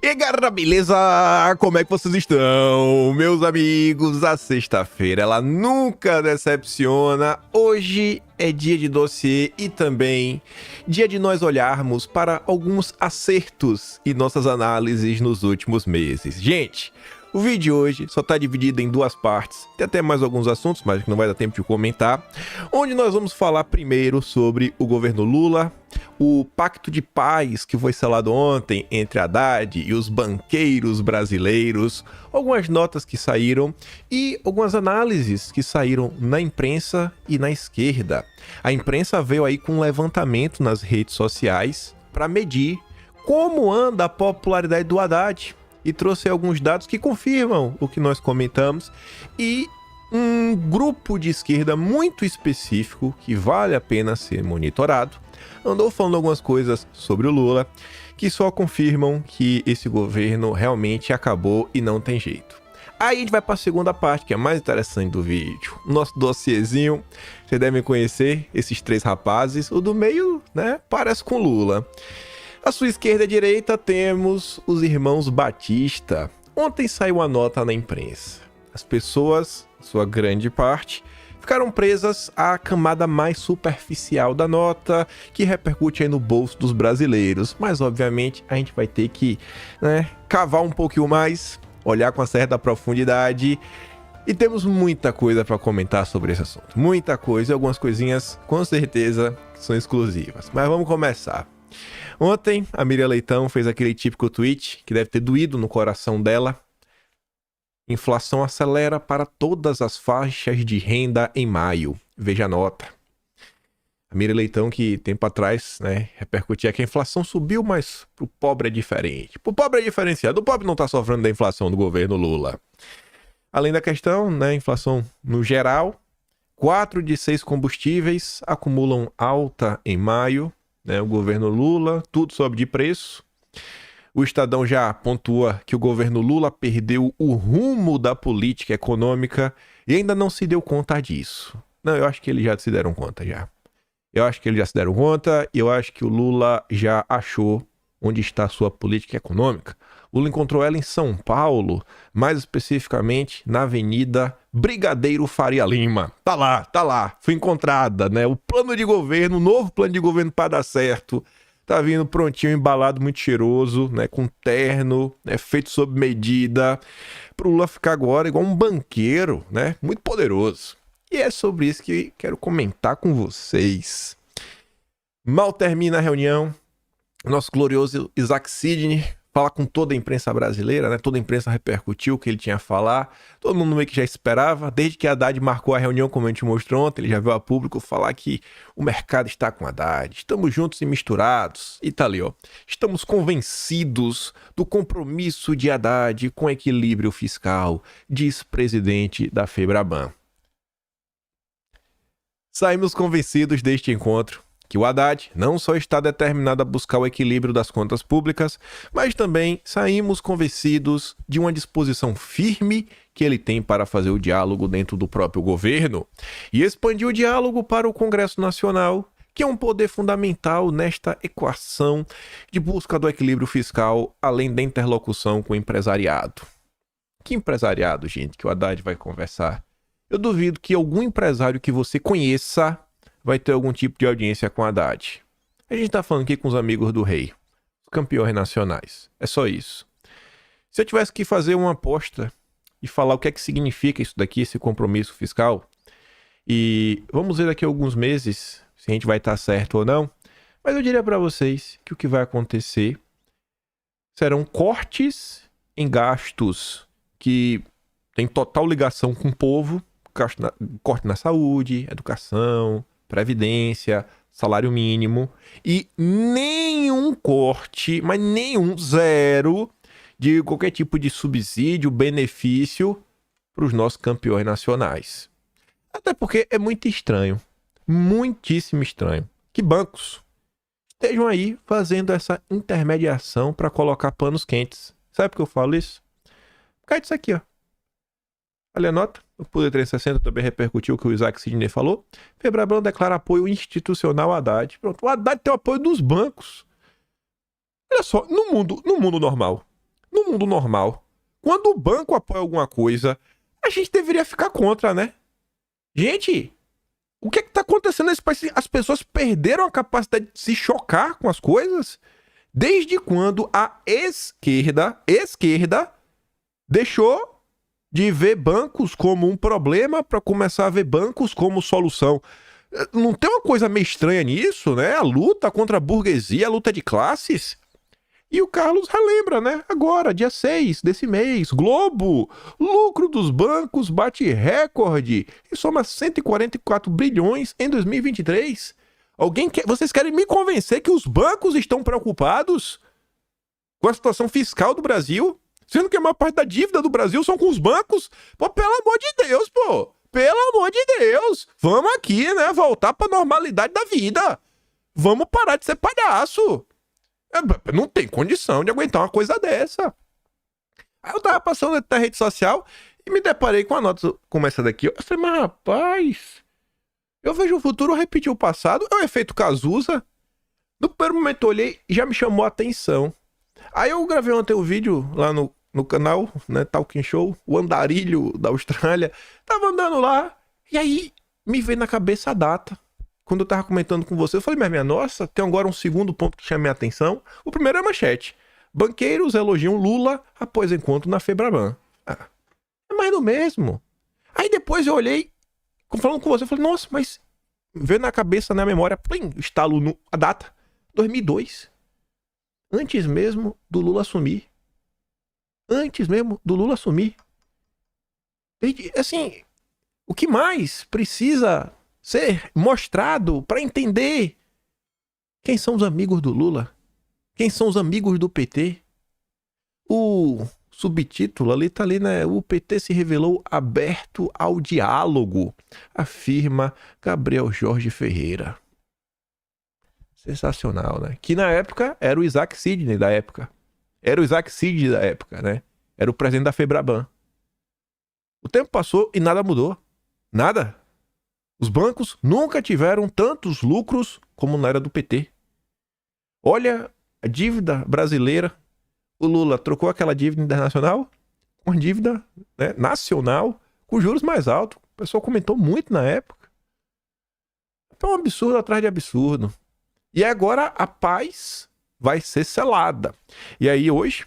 E galera, beleza? Como é que vocês estão? Meus amigos, a sexta-feira ela nunca decepciona. Hoje é dia de dossiê e também dia de nós olharmos para alguns acertos e nossas análises nos últimos meses. Gente, o vídeo de hoje só está dividido em duas partes. Tem até mais alguns assuntos, mas que não vai dar tempo de comentar. Onde nós vamos falar primeiro sobre o governo Lula, o pacto de paz que foi selado ontem entre Haddad e os banqueiros brasileiros, algumas notas que saíram e algumas análises que saíram na imprensa e na esquerda. A imprensa veio aí com um levantamento nas redes sociais para medir como anda a popularidade do Haddad e trouxe alguns dados que confirmam o que nós comentamos e um grupo de esquerda muito específico que vale a pena ser monitorado andou falando algumas coisas sobre o Lula que só confirmam que esse governo realmente acabou e não tem jeito. Aí a gente vai para a segunda parte, que é a mais interessante do vídeo. Nosso dossiezinho, vocês devem conhecer esses três rapazes. O do meio, né, parece com Lula. À sua esquerda e direita temos os irmãos Batista. Ontem saiu uma nota na imprensa. As pessoas, sua grande parte, ficaram presas à camada mais superficial da nota, que repercute aí no bolso dos brasileiros. Mas, obviamente, a gente vai ter que, cavar um pouquinho mais, olhar com uma certa profundidade. E temos muita coisa para comentar sobre esse assunto. Muita coisa, e algumas coisinhas, com certeza, que são exclusivas. Mas vamos começar. Ontem, a Miriam Leitão fez aquele típico tweet que deve ter doído no coração dela. Inflação acelera para todas as faixas de renda em maio. Veja a nota. A Miriam Leitão, que tempo atrás, repercutia que a inflação subiu, mas pro pobre é diferente. Pro pobre é diferenciado. O pobre não tá sofrendo da inflação do governo Lula. Além da questão, inflação no geral, 4 de 6 combustíveis acumulam alta em maio. O governo Lula, tudo sobe de preço. O Estadão já pontua que o governo Lula perdeu o rumo da política econômica e ainda não se deu conta disso. Não, eu acho que eles já se deram conta já. Eu acho que eles já se deram conta e eu acho que o Lula já achou onde está a sua política econômica. O Lula encontrou ela em São Paulo, mais especificamente na Avenida Brigadeiro Faria Lima. Tá lá, foi encontrada, o plano de governo, o novo plano de governo para dar certo. Tá vindo prontinho, embalado, muito cheiroso, com terno, feito sob medida, pro Lula ficar agora igual um banqueiro, muito poderoso. E é sobre isso que quero comentar com vocês. Mal termina a reunião, nosso glorioso Isaac Sidney fala com toda a imprensa brasileira, toda a imprensa repercutiu o que ele tinha a falar, todo mundo meio que já esperava, desde que Haddad marcou a reunião, como a gente mostrou ontem, ele já veio a público falar que o mercado está com Haddad, estamos juntos e misturados, e tá ali, estamos convencidos do compromisso de Haddad com equilíbrio fiscal, diz presidente da Febraban. Saímos convencidos deste encontro que o Haddad não só está determinado a buscar o equilíbrio das contas públicas, mas também saímos convencidos de uma disposição firme que ele tem para fazer o diálogo dentro do próprio governo e expandir o diálogo para o Congresso Nacional, que é um poder fundamental nesta equação de busca do equilíbrio fiscal, além da interlocução com o empresariado. Que empresariado, gente, que o Haddad vai conversar? Eu duvido que algum empresário que você conheça vai ter algum tipo de audiência com Haddad. A gente tá falando aqui com os amigos do rei, os campeões nacionais. É só isso. Se eu tivesse que fazer uma aposta e falar o que é que significa isso daqui, esse compromisso fiscal, e vamos ver daqui a alguns meses se a gente vai estar certo ou não, mas eu diria para vocês que o que vai acontecer serão cortes em gastos que têm total ligação com o povo, corte na saúde, educação, previdência, salário mínimo e nenhum corte, mas nenhum, zero, de qualquer tipo de subsídio, benefício para os nossos campeões nacionais. Até porque é muito estranho, muitíssimo estranho, que bancos estejam aí fazendo essa intermediação para colocar panos quentes. Sabe por que eu falo isso? Por causa disso aqui, Olha a nota. O Poder 360 também repercutiu o que o Isaac Sidney falou. Febraban declara apoio institucional a Haddad. Pronto, o Haddad tem o apoio dos bancos. Olha só, no mundo normal, no mundo normal, quando o banco apoia alguma coisa, a gente deveria ficar contra, né? Gente, o que é que tá acontecendo nesse país? As pessoas perderam a capacidade de se chocar com as coisas? Desde quando a esquerda deixou de ver bancos como um problema para começar a ver bancos como solução? Não tem uma coisa meio estranha nisso, né? A luta contra a burguesia, a luta de classes. E o Carlos relembra, né? Agora, dia 6 desse mês, Globo, lucro dos bancos bate recorde e soma 144 bilhões em 2023. Vocês querem me convencer que os bancos estão preocupados com a situação fiscal do Brasil? Sendo que a maior parte da dívida do Brasil são com os bancos? Pô, pelo amor de Deus, pô! Pelo amor de Deus! Vamos aqui, né? Voltar pra normalidade da vida. Vamos parar de ser palhaço. Não tem condição de aguentar uma coisa dessa. Aí eu tava passando na rede social e me deparei com uma nota como essa daqui. Eu falei, mas rapaz, eu vejo o futuro repetir o passado. É o efeito Cazuza. No primeiro momento eu olhei e já me chamou a atenção. Aí eu gravei ontem um vídeo lá no canal, né, Talking Show, o andarilho da Austrália. Tava andando lá e aí me veio na cabeça a data. Quando eu tava comentando com você, eu falei, mas minha nossa, tem agora um segundo ponto que chama minha atenção. O primeiro é a manchete. Banqueiros elogiam Lula após encontro na Febraban. É mais do mesmo. Aí depois eu olhei, falando com você, eu falei, nossa, mas veio na cabeça, na memória, plim, estalo a data, 2002. Antes mesmo do Lula assumir. Antes mesmo do Lula assumir. E, assim, o que mais precisa ser mostrado para entender quem são os amigos do Lula? Quem são os amigos do PT? O subtítulo ali tá ali, né? O PT se revelou aberto ao diálogo, afirma Gabriel Jorge Ferreira. Sensacional, né? Que na época era o Isaac Sidney da época. Era o Isaac Sidney da época, né? Era o presidente da Febraban. O tempo passou e nada mudou. Nada. Os bancos nunca tiveram tantos lucros como na era do PT. Olha a dívida brasileira. O Lula trocou aquela dívida internacional com a dívida, né, nacional com juros mais altos. O pessoal comentou muito na época. É um absurdo atrás de absurdo. E agora a paz vai ser selada. E aí hoje...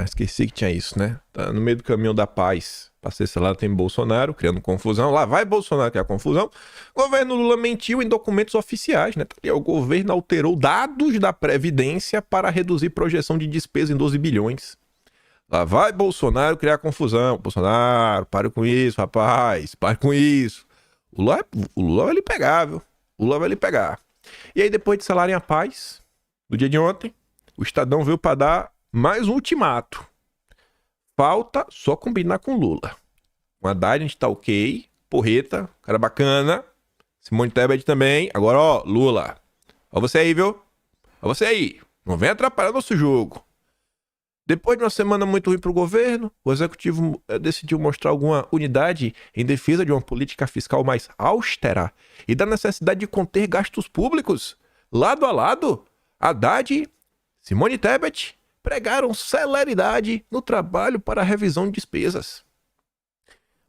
esqueci que tinha isso, né? Tá no meio do caminho da paz. Pra ser selado tem Bolsonaro criando confusão. Lá vai Bolsonaro criar confusão. O governo Lula mentiu em documentos oficiais, né? O governo alterou dados da Previdência para reduzir projeção de despesa em 12 bilhões. Lá vai Bolsonaro criar confusão. Bolsonaro, pare com isso, rapaz. Pare com isso. O Lula vai lhe pegar, viu? O Lula vai lhe pegar. E aí, depois de selarem a paz, no dia de ontem, o Estadão veio para dar mais um ultimato. Falta só combinar com Lula. Com Haddad a gente tá ok. Porreta, cara bacana. Simone Tebet também. Agora, ó, Lula. Ó você aí, viu? Ó você aí. Não vem atrapalhar nosso jogo. Depois de uma semana muito ruim pro governo, o executivo decidiu mostrar alguma unidade em defesa de uma política fiscal mais austera e da necessidade de conter gastos públicos. Lado a lado, Haddad, Simone Tebet pregaram celeridade no trabalho para a revisão de despesas.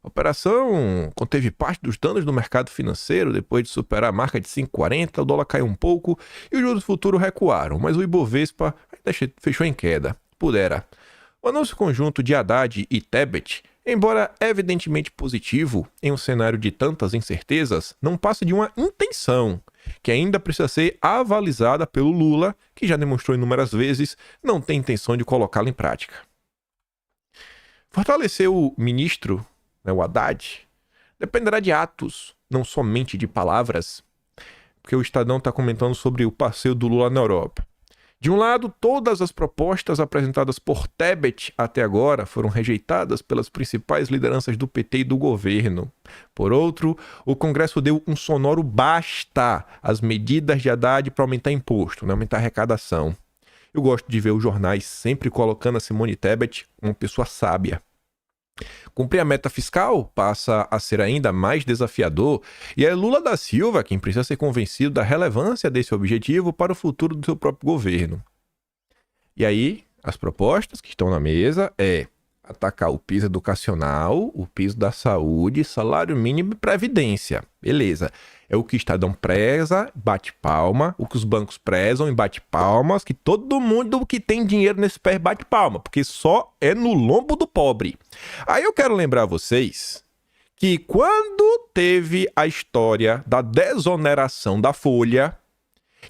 A operação conteve parte dos danos do mercado financeiro. Depois de superar a marca de 5,40, o dólar caiu um pouco e os juros futuros recuaram, mas o Ibovespa ainda fechou em queda. Pudera. O anúncio conjunto de Haddad e Tebet, embora evidentemente positivo em um cenário de tantas incertezas, não passa de uma intenção, que ainda precisa ser avalizada pelo Lula, que já demonstrou inúmeras vezes não tem intenção de colocá-la em prática. Fortalecer o ministro, o Haddad, dependerá de atos, não somente de palavras, porque o Estadão está comentando sobre o passeio do Lula na Europa. De um lado, todas as propostas apresentadas por Tebet até agora foram rejeitadas pelas principais lideranças do PT e do governo. Por outro, o Congresso deu um sonoro basta às medidas de Haddad para aumentar imposto, aumentar a arrecadação. Eu gosto de ver os jornais sempre colocando a Simone Tebet como uma pessoa sábia. Cumprir a meta fiscal passa a ser ainda mais desafiador e é Lula da Silva quem precisa ser convencido da relevância desse objetivo para o futuro do seu próprio governo. E aí, As propostas que estão na mesa é atacar o piso educacional, o piso da saúde, salário mínimo e previdência. Beleza. É o que o Estadão preza, bate palma, o que os bancos prezam e bate palmas, que todo mundo que tem dinheiro nesse pé bate palma, porque só é no lombo do pobre. Aí eu quero lembrar vocês que quando teve a história da desoneração da Folha,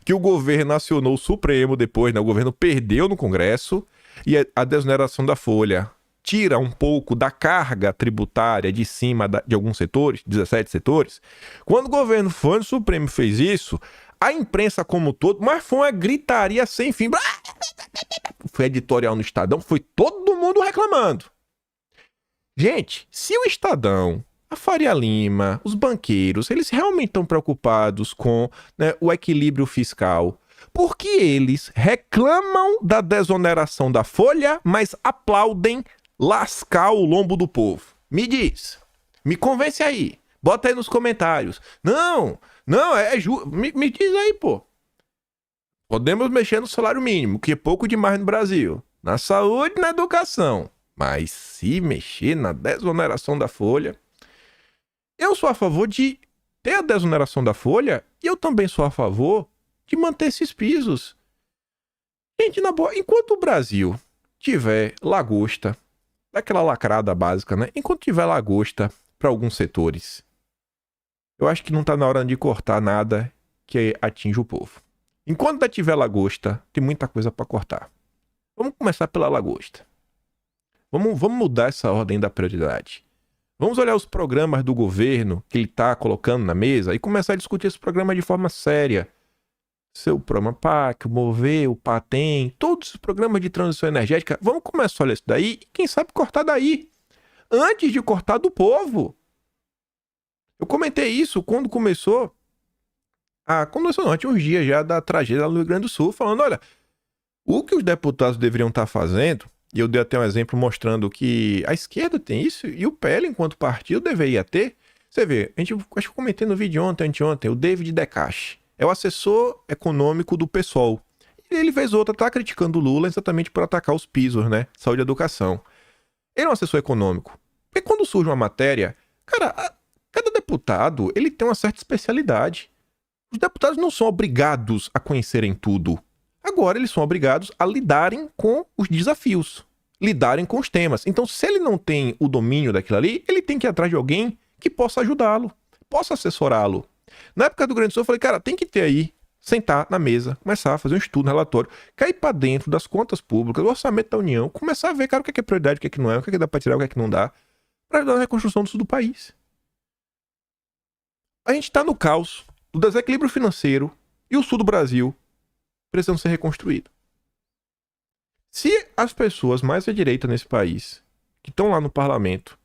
que o governo acionou o Supremo depois, né? O governo perdeu no Congresso, e a desoneração da Folha tira um pouco da carga tributária de cima de alguns setores, 17 setores. Quando o governo foi no Supremo e fez isso, a imprensa como um todo, mas foi uma gritaria sem fim. Foi editorial no Estadão, foi todo mundo reclamando. Gente, se o Estadão, a Faria Lima, os banqueiros, eles realmente estão preocupados com, né, o equilíbrio fiscal, por que eles reclamam da desoneração da Folha, mas aplaudem lascar o lombo do povo? Me diz. Me convence aí. Bota aí nos comentários. Não, é justo. Me diz aí, pô. Podemos mexer no salário mínimo, que é pouco demais no Brasil. Na saúde e na educação. Mas se mexer na desoneração da Folha... Eu sou a favor de ter a desoneração da Folha e eu também sou a favor de manter esses pisos. Gente, na boa, enquanto o Brasil tiver lagosta, daquela lacrada básica, né? Enquanto tiver lagosta para alguns setores, eu acho que não tá na hora de cortar nada que atinja o povo. Enquanto ainda tiver lagosta, tem muita coisa para cortar. Vamos começar pela lagosta. Vamos mudar essa ordem da prioridade. Vamos olhar os programas do governo que ele está colocando na mesa e começar a discutir esse programa de forma séria. Seu programa PAC, o Mover, o PATEM, todos os programas de transição energética, vamos começar a olhar isso daí e quem sabe cortar daí, antes de cortar do povo. Eu comentei isso quando começou, tinha uns dias já da tragédia lá no Rio Grande do Sul, falando, olha, o que os deputados deveriam estar fazendo, e eu dei até um exemplo mostrando que a esquerda tem isso e o PL, enquanto partido, deveria ter. Você vê, acho que eu comentei no vídeo anteontem, o David Decache. É o assessor econômico do PSOL. E ele, vez ou outra, tá criticando o Lula exatamente por atacar os pisos, né? Saúde e educação. Ele é um assessor econômico. Porque quando surge uma matéria, cara, cada deputado, ele tem uma certa especialidade. Os deputados não são obrigados a conhecerem tudo. Agora, eles são obrigados a lidarem com os desafios, lidarem com os temas. Então, se ele não tem o domínio daquilo ali, ele tem que ir atrás de alguém que possa ajudá-lo, possa assessorá-lo. Na época do Rio Grande do Sul, eu falei, cara, tem que ter aí, sentar na mesa, começar a fazer um estudo, um relatório, cair para dentro das contas públicas, do orçamento da União, começar a ver, cara, o que é prioridade, o que é que não é, o que é que dá para tirar, o que é que não dá, para ajudar na reconstrução do sul do país. A gente está no caos do desequilíbrio financeiro e o sul do Brasil precisam ser reconstruídos. Se as pessoas mais à direita nesse país, que estão lá no parlamento,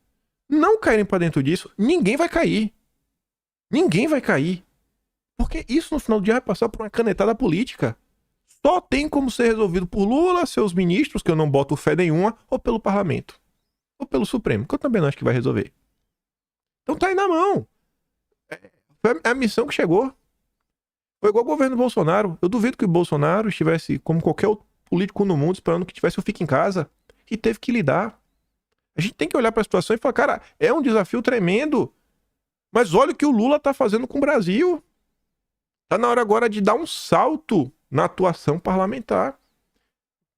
não caírem para dentro disso, ninguém vai cair. Ninguém vai cair. Porque isso no final do dia vai passar por uma canetada política. Só tem como ser resolvido por Lula, seus ministros, que eu não boto fé nenhuma, ou pelo parlamento. Ou pelo Supremo, que eu também não acho que vai resolver. Então tá aí na mão. Foi a missão que chegou. Foi igual o governo Bolsonaro. Eu duvido que o Bolsonaro estivesse, como qualquer outro político no mundo, esperando que tivesse o fique em casa. E teve que lidar. A gente tem que olhar para a situação e falar, cara, é um desafio tremendo. Mas olha o que o Lula tá fazendo com o Brasil. Tá na hora agora de dar um salto na atuação parlamentar.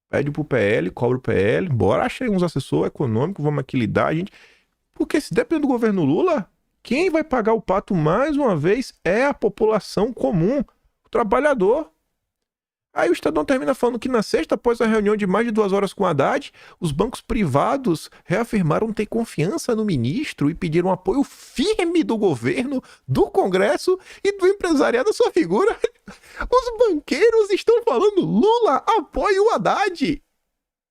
Pede pro PL, cobra o PL, bora, achei uns assessores econômicos, vamos aqui lidar, a gente... Porque se depender do governo Lula, quem vai pagar o pato mais uma vez é a população comum, o trabalhador. Aí o Estadão termina falando que na sexta, após a reunião de mais de 2 horas com Haddad, os bancos privados reafirmaram ter confiança no ministro e pediram apoio firme do governo, do Congresso e do empresariado à sua figura. Os banqueiros estão falando Lula apoia o Haddad.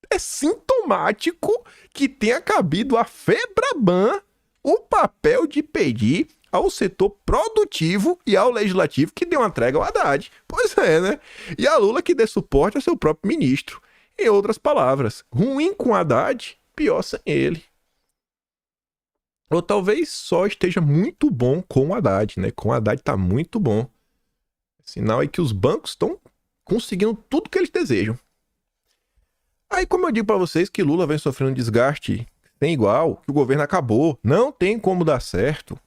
É sintomático que tenha cabido a FEBRABAN o papel de pedir ao setor produtivo e ao legislativo que dê uma trégua ao Haddad. Pois é, né? E a Lula que dê suporte ao seu próprio ministro. Em outras palavras, ruim com Haddad, pior sem ele. Ou talvez só esteja muito bom com o Haddad, né? Com o Haddad tá muito bom. Sinal é que os bancos estão conseguindo tudo que eles desejam. Aí, como eu digo pra vocês que Lula vem sofrendo um desgaste sem igual, que o governo acabou, não tem como dar certo.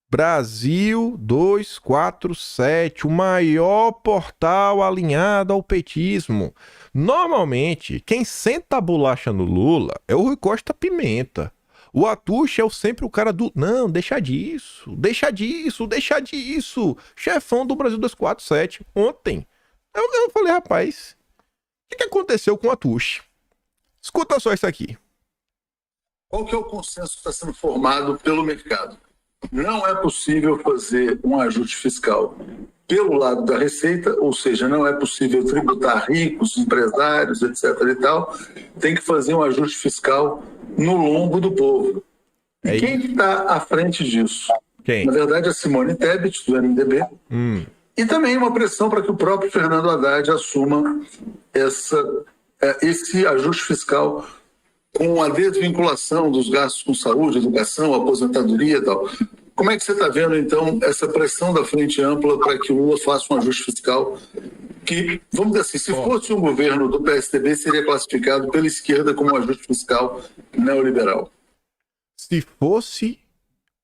Brasil 247, o maior portal alinhado ao petismo. Normalmente, quem senta a bolacha no Lula é o Rui Costa Pimenta. O Atush é sempre o cara do... Não, deixa disso, deixa disso, deixa disso. Chefão do Brasil 247. Ontem, eu falei, rapaz, o que aconteceu com o Atush? Escuta só isso aqui. Qual que é o consenso que está sendo formado pelo mercado? Não é possível fazer um ajuste fiscal pelo lado da receita, ou seja, não é possível tributar ricos, empresários, etc. e tal. Tem que fazer um ajuste fiscal no lombo do povo. E quem está à frente disso? Quem? Na verdade, a Simone Tebet, do MDB. E também uma pressão para que o próprio Fernando Haddad assuma esse ajuste fiscal com a desvinculação dos gastos com saúde, educação, aposentadoria e tal. Como é que você está vendo, então, essa pressão da frente ampla para que o Lula faça um ajuste fiscal que, vamos dizer assim, se fosse um governo do PSDB, seria classificado pela esquerda como um ajuste fiscal neoliberal? Se fosse...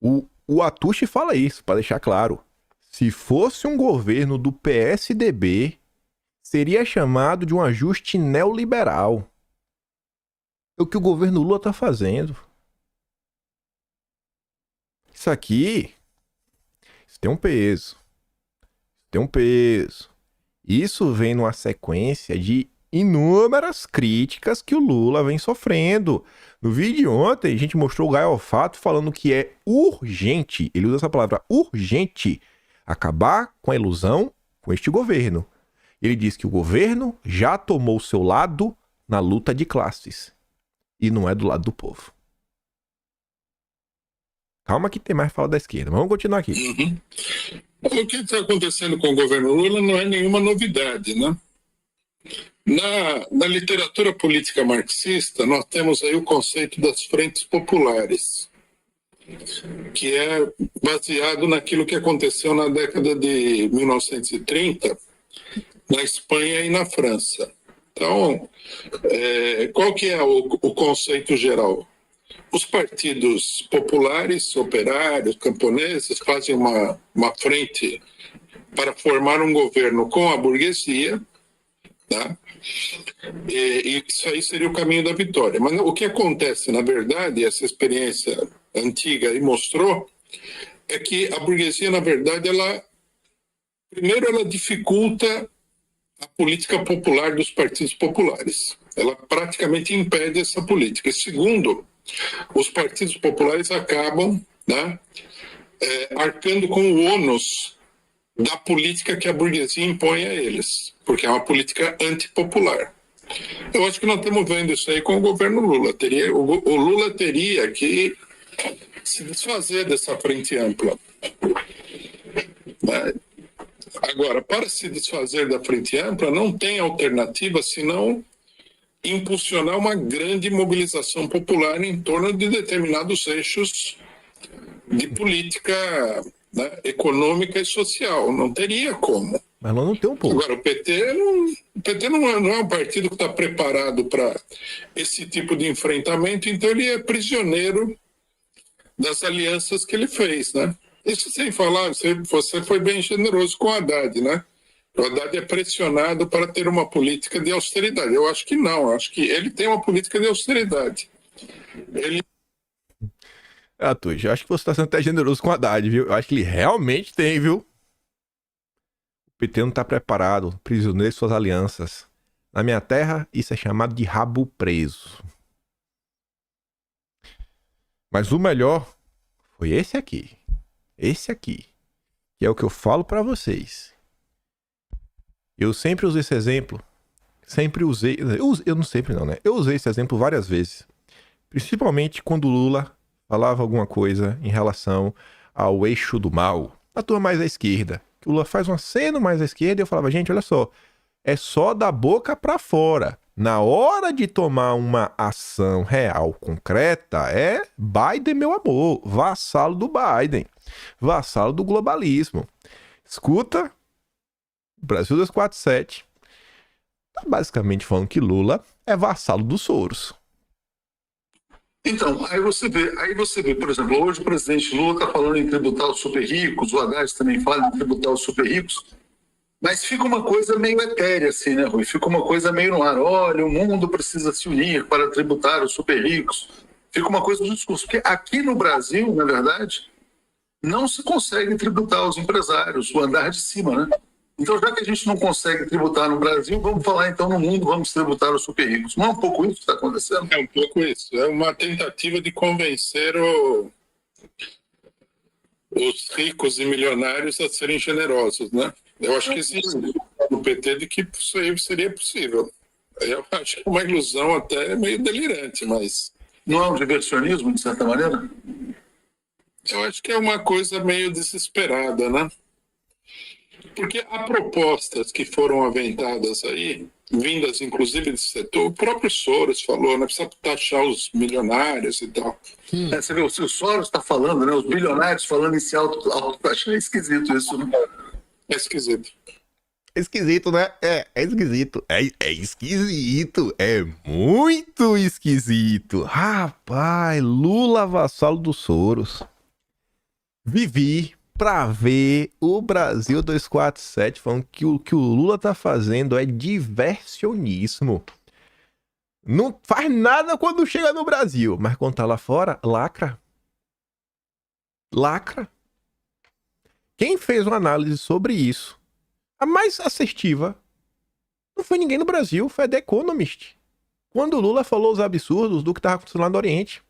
O Atush fala isso, para deixar claro. Se fosse um governo do PSDB, seria chamado de um ajuste neoliberal. É o que o governo Lula está fazendo. Isso aqui... Isso tem um peso. Tem um peso. Isso vem numa sequência de inúmeras críticas que o Lula vem sofrendo. No vídeo de ontem, a gente mostrou o Gaio Fato falando que é urgente, ele usa essa palavra, urgente, acabar com a ilusão com este governo. Ele diz que o governo já tomou o seu lado na luta de classes. E não é do lado do povo. Calma que tem mais fala da esquerda. Vamos continuar aqui. O que está acontecendo com o governo Lula não é nenhuma novidade, né? Na literatura política marxista, nós temos aí o conceito das frentes populares, que é baseado naquilo que aconteceu na década de 1930, na Espanha e na França. Então, qual que é o conceito geral? Os partidos populares, operários, camponeses, fazem uma frente para formar um governo com a burguesia, tá? E isso aí seria o caminho da vitória. Mas o que acontece, na verdade, essa experiência antiga aí mostrou, é que a burguesia, na verdade, primeiro ela dificulta a política popular dos partidos populares. Ela praticamente impede essa política. E segundo, os partidos populares acabam, né, arcando com o ônus da política que a burguesia impõe a eles, porque é uma política antipopular. Eu acho que nós estamos vendo isso aí com o governo Lula. O Lula teria que se desfazer dessa frente ampla. Agora, para se desfazer da frente ampla, não tem alternativa senão impulsionar uma grande mobilização popular em torno de determinados eixos de política, né, econômica e social. Não teria como. Mas não tem um pouco. Agora, o PT não é um partido que está preparado para esse tipo de enfrentamento, então ele é prisioneiro das alianças que ele fez, né? Isso sem falar, você foi bem generoso com o Haddad, né? O Haddad é pressionado para ter uma política de austeridade. Eu acho que não, eu acho que ele tem uma política de austeridade. Tuj, eu acho que você está sendo até generoso com o Haddad, viu? Eu acho que ele realmente tem, viu? O PT não está preparado, prisioneiro de suas alianças. Na minha terra, isso é chamado de rabo preso. Mas o melhor foi esse aqui. Esse aqui. Que é o que eu falo pra vocês. Eu sempre usei esse exemplo. Sempre usei... Eu não sempre não, né? Eu usei esse exemplo várias vezes. Principalmente quando o Lula falava alguma coisa em relação ao eixo do mal. A turma mais à esquerda. Que o Lula faz um aceno mais à esquerda e eu falava, gente, olha só. É só da boca pra fora. Na hora de tomar uma ação real, concreta, é Biden, meu amor. Vassalo do Biden. Vassalo do globalismo. Escuta, Brasil 247 tá basicamente falando que Lula é vassalo dos Soros. Então, aí você vê, por exemplo, hoje o presidente Lula está falando em tributar os super ricos, o Haddad também fala em tributar os super ricos, mas fica uma coisa meio etérea, assim, né, Rui? Fica uma coisa meio no ar. Olha, o mundo precisa se unir para tributar os super ricos. Fica uma coisa do discurso. Porque aqui no Brasil, na verdade, não se consegue tributar os empresários, o andar de cima, né? Então, já que a gente não consegue tributar no Brasil, vamos falar então no mundo, vamos tributar os super ricos. Não é um pouco isso que está acontecendo? É um pouco isso. É uma tentativa de convencer os ricos e milionários a serem generosos, né? Eu acho que existe no PT de que isso aí seria possível. Eu acho que é uma ilusão até meio delirante, mas... Não é um diversionismo, de certa maneira? Eu acho que é uma coisa meio desesperada, né? Porque há propostas que foram aventadas aí, vindas inclusive desse setor, o próprio Soros falou, né? Precisa taxar os milionários e tal. Você vê, o Soros está falando, né? Os bilionários falando em se autotaxar. É esquisito isso, né? É esquisito. É esquisito, né? É esquisito. É esquisito. É muito esquisito. Rapaz, Lula vassalo dos Soros. Vivi pra ver o Brasil 247 falando que o que o Lula tá fazendo é diversionismo. Não faz nada quando chega no Brasil, mas quando tá lá fora, lacra. Lacra. Quem fez uma análise sobre isso, a mais assertiva, não foi ninguém no Brasil, foi a The Economist. Quando o Lula falou os absurdos do que tava acontecendo lá no Oriente.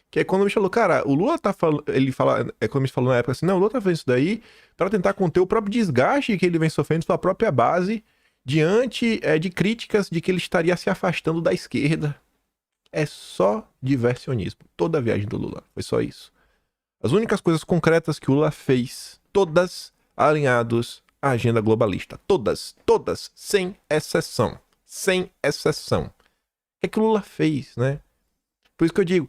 Que a Economist falou, cara, o Lula tá falando, a Economist falou na época assim, não, o Lula tá fazendo isso daí para tentar conter o próprio desgaste que ele vem sofrendo sua própria base diante de críticas de que ele estaria se afastando da esquerda. É só diversionismo. Toda a viagem do Lula foi só isso. As únicas coisas concretas que o Lula fez, todas alinhadas à agenda globalista. Todas, sem exceção. Sem exceção. O que o Lula fez, né? Por isso que eu digo,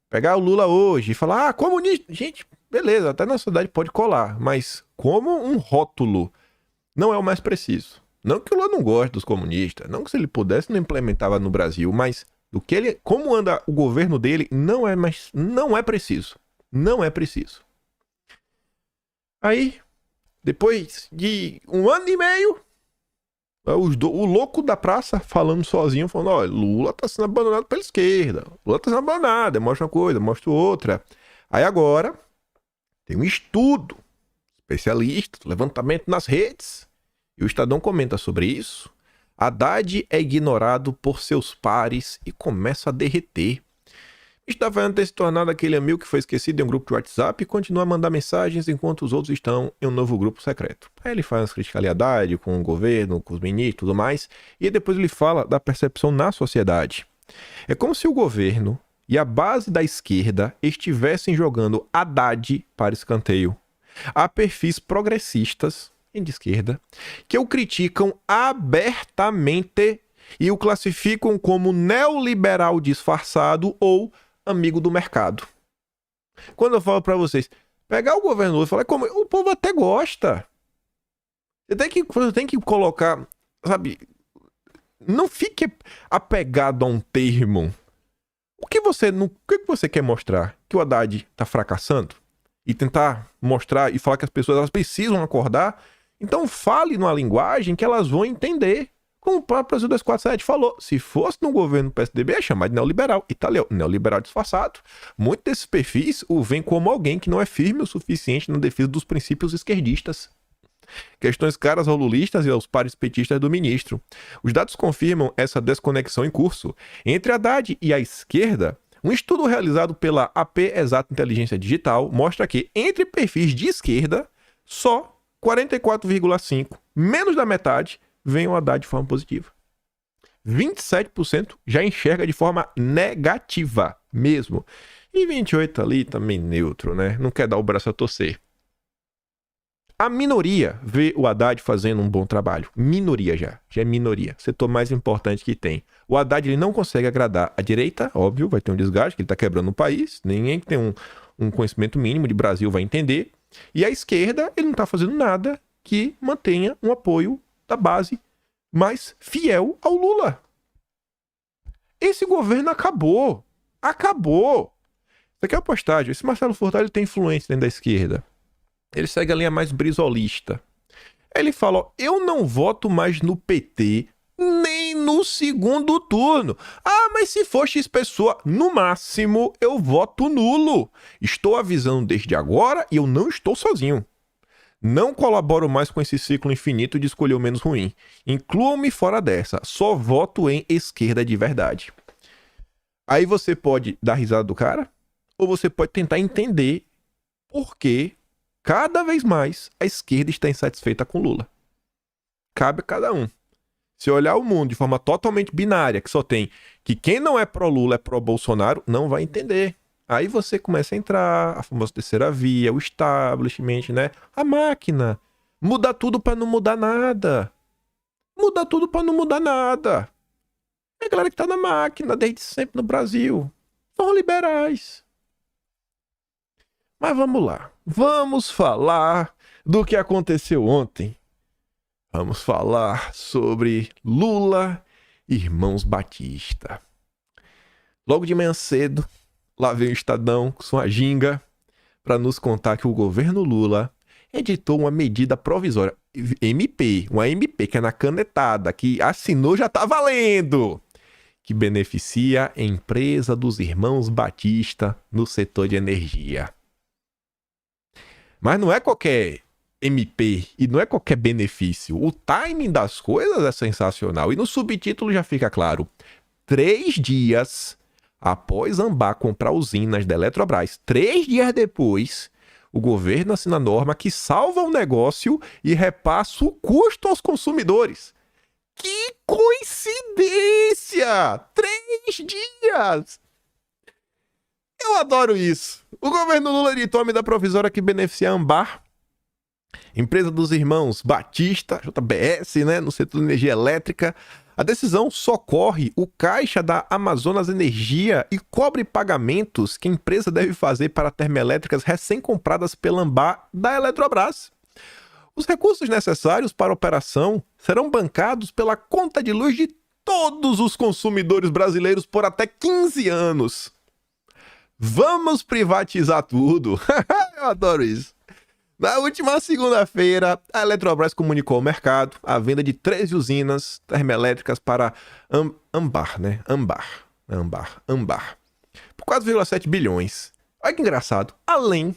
pegar o Lula hoje e falar, comunista. Gente, beleza, até na sociedade pode colar, mas como um rótulo não é o mais preciso. Não que o Lula não goste dos comunistas, não que se ele pudesse não implementava no Brasil, mas do que ele, como anda o governo dele, não é preciso. Não é preciso. Aí, depois de 1 ano e meio, o louco da praça falando sozinho, falando, olha, Lula tá sendo abandonado pela esquerda. Lula tá sendo abandonado, mostra uma coisa, mostra outra. Aí agora, tem um estudo, especialista, levantamento nas redes, e o Estadão comenta sobre isso. Haddad é ignorado por seus pares e começa a derreter. Estava antes de se tornar aquele amigo que foi esquecido em um grupo de WhatsApp e continua a mandar mensagens enquanto os outros estão em um novo grupo secreto. Aí ele faz crítica à Haddad, com o governo, com os ministros e tudo mais, e depois ele fala da percepção na sociedade. É como se o governo e a base da esquerda estivessem jogando Haddad para escanteio. Há perfis progressistas, de esquerda, que o criticam abertamente e o classificam como neoliberal disfarçado ou amigo do mercado. Quando eu falo pra vocês, pegar o governo e falar como o povo até gosta. Você tem que colocar, sabe, não fique apegado a um termo. O que você quer mostrar? Que o Haddad tá fracassando? E tentar mostrar e falar que as pessoas elas precisam acordar? Então fale numa linguagem que elas vão entender. Como o próprio Brasil 247 falou, se fosse no governo do PSDB, é chamado de neoliberal. E tá ali, neoliberal disfarçado. Muitos desses perfis o veem como alguém que não é firme o suficiente na defesa dos princípios esquerdistas. Questões caras aos lulistas e aos pares petistas do ministro. Os dados confirmam essa desconexão em curso. Entre Haddad e a esquerda, um estudo realizado pela AP Exato Inteligência Digital mostra que, entre perfis de esquerda, só 44,5%, menos da metade, vem o Haddad de forma positiva. 27% já enxerga de forma negativa mesmo. E 28% ali também neutro, né? Não quer dar o braço a torcer. A minoria vê o Haddad fazendo um bom trabalho. Minoria já é minoria. Setor mais importante que tem. O Haddad ele não consegue agradar a direita, óbvio, vai ter um desgaste, que ele está quebrando o país. Ninguém que tem um conhecimento mínimo de Brasil vai entender. E a esquerda, ele não está fazendo nada que mantenha um apoio da base mais fiel ao Lula. Esse governo acabou. Acabou. Isso aqui é uma postagem. Esse Marcelo Furtado ele tem influência dentro da esquerda. Ele segue a linha mais brisolista. Ele fala, ó, eu não voto mais no PT nem no segundo turno. Ah, mas se for X pessoa, no máximo eu voto nulo. Estou avisando desde agora e eu não estou sozinho. Não colaboro mais com esse ciclo infinito de escolher o menos ruim. Incluam-me fora dessa. Só voto em esquerda de verdade. Aí você pode dar risada do cara, ou você pode tentar entender por que cada vez mais a esquerda está insatisfeita com Lula. Cabe a cada um. Se olhar o mundo de forma totalmente binária, que só tem que quem não é pró-Lula é pró-Bolsonaro, não vai entender. Aí você começa a entrar, a famosa terceira via, o establishment, né? A máquina. Muda tudo pra não mudar nada. Muda tudo pra não mudar nada. É a galera que tá na máquina desde sempre no Brasil. São liberais. Mas vamos lá. Vamos falar do que aconteceu ontem. Vamos falar sobre Lula e Irmãos Batista. Logo de manhã cedo, lá veio o Estadão com sua ginga para nos contar que o governo Lula editou uma medida provisória, uma MP, que é na canetada, que assinou já tá valendo, que beneficia a empresa dos Irmãos Batista no setor de energia. Mas não é qualquer MP e não é qualquer benefício. O timing das coisas é sensacional. E no subtítulo já fica claro. 3 dias após Ambar comprar usinas da Eletrobras, 3 dias depois, o governo assina a norma que salva o negócio e repassa o custo aos consumidores. Que coincidência! 3 dias! Eu adoro isso. O governo Lula editou a medida provisória que beneficia a Ambar, empresa dos irmãos Batista, JBS, né, no setor de energia elétrica. A decisão socorre o caixa da Amazonas Energia e cobre pagamentos que a empresa deve fazer para termoelétricas recém-compradas pela Ambar da Eletrobras. Os recursos necessários para a operação serão bancados pela conta de luz de todos os consumidores brasileiros por até 15 anos. Vamos privatizar tudo. Eu adoro isso. Na última segunda-feira, a Eletrobras comunicou ao mercado a venda de 13 usinas termoelétricas para Ambar, né? Ambar. Por 4,7 bilhões. Olha que engraçado. Além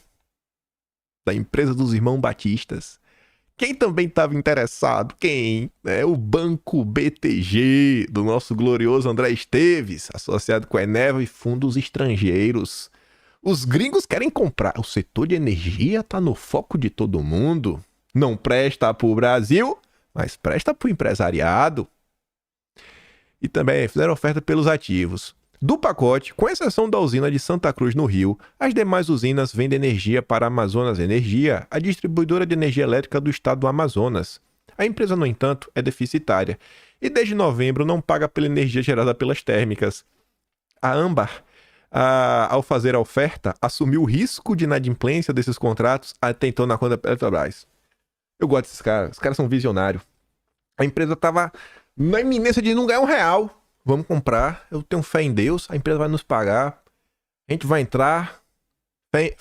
da empresa dos irmãos Batistas, quem também estava interessado? Quem? O Banco BTG, do nosso glorioso André Esteves, associado com a Eneva e fundos estrangeiros. Os gringos querem comprar. O setor de energia tá no foco de todo mundo. Não presta pro Brasil, mas presta pro empresariado. E também fizeram oferta pelos ativos. Do pacote, com exceção da usina de Santa Cruz no Rio, as demais usinas vendem energia para a Amazonas Energia, a distribuidora de energia elétrica do estado do Amazonas. A empresa, no entanto, é deficitária e desde novembro não paga pela energia gerada pelas térmicas. A Ambar, ao fazer a oferta, assumiu o risco de inadimplência desses contratos até então na conta da Eletrobras. Eu gosto desses caras, os caras são visionários. A empresa estava na iminência de não ganhar R$1. Vamos comprar, eu tenho fé em Deus, a empresa vai nos pagar, a gente vai entrar, fé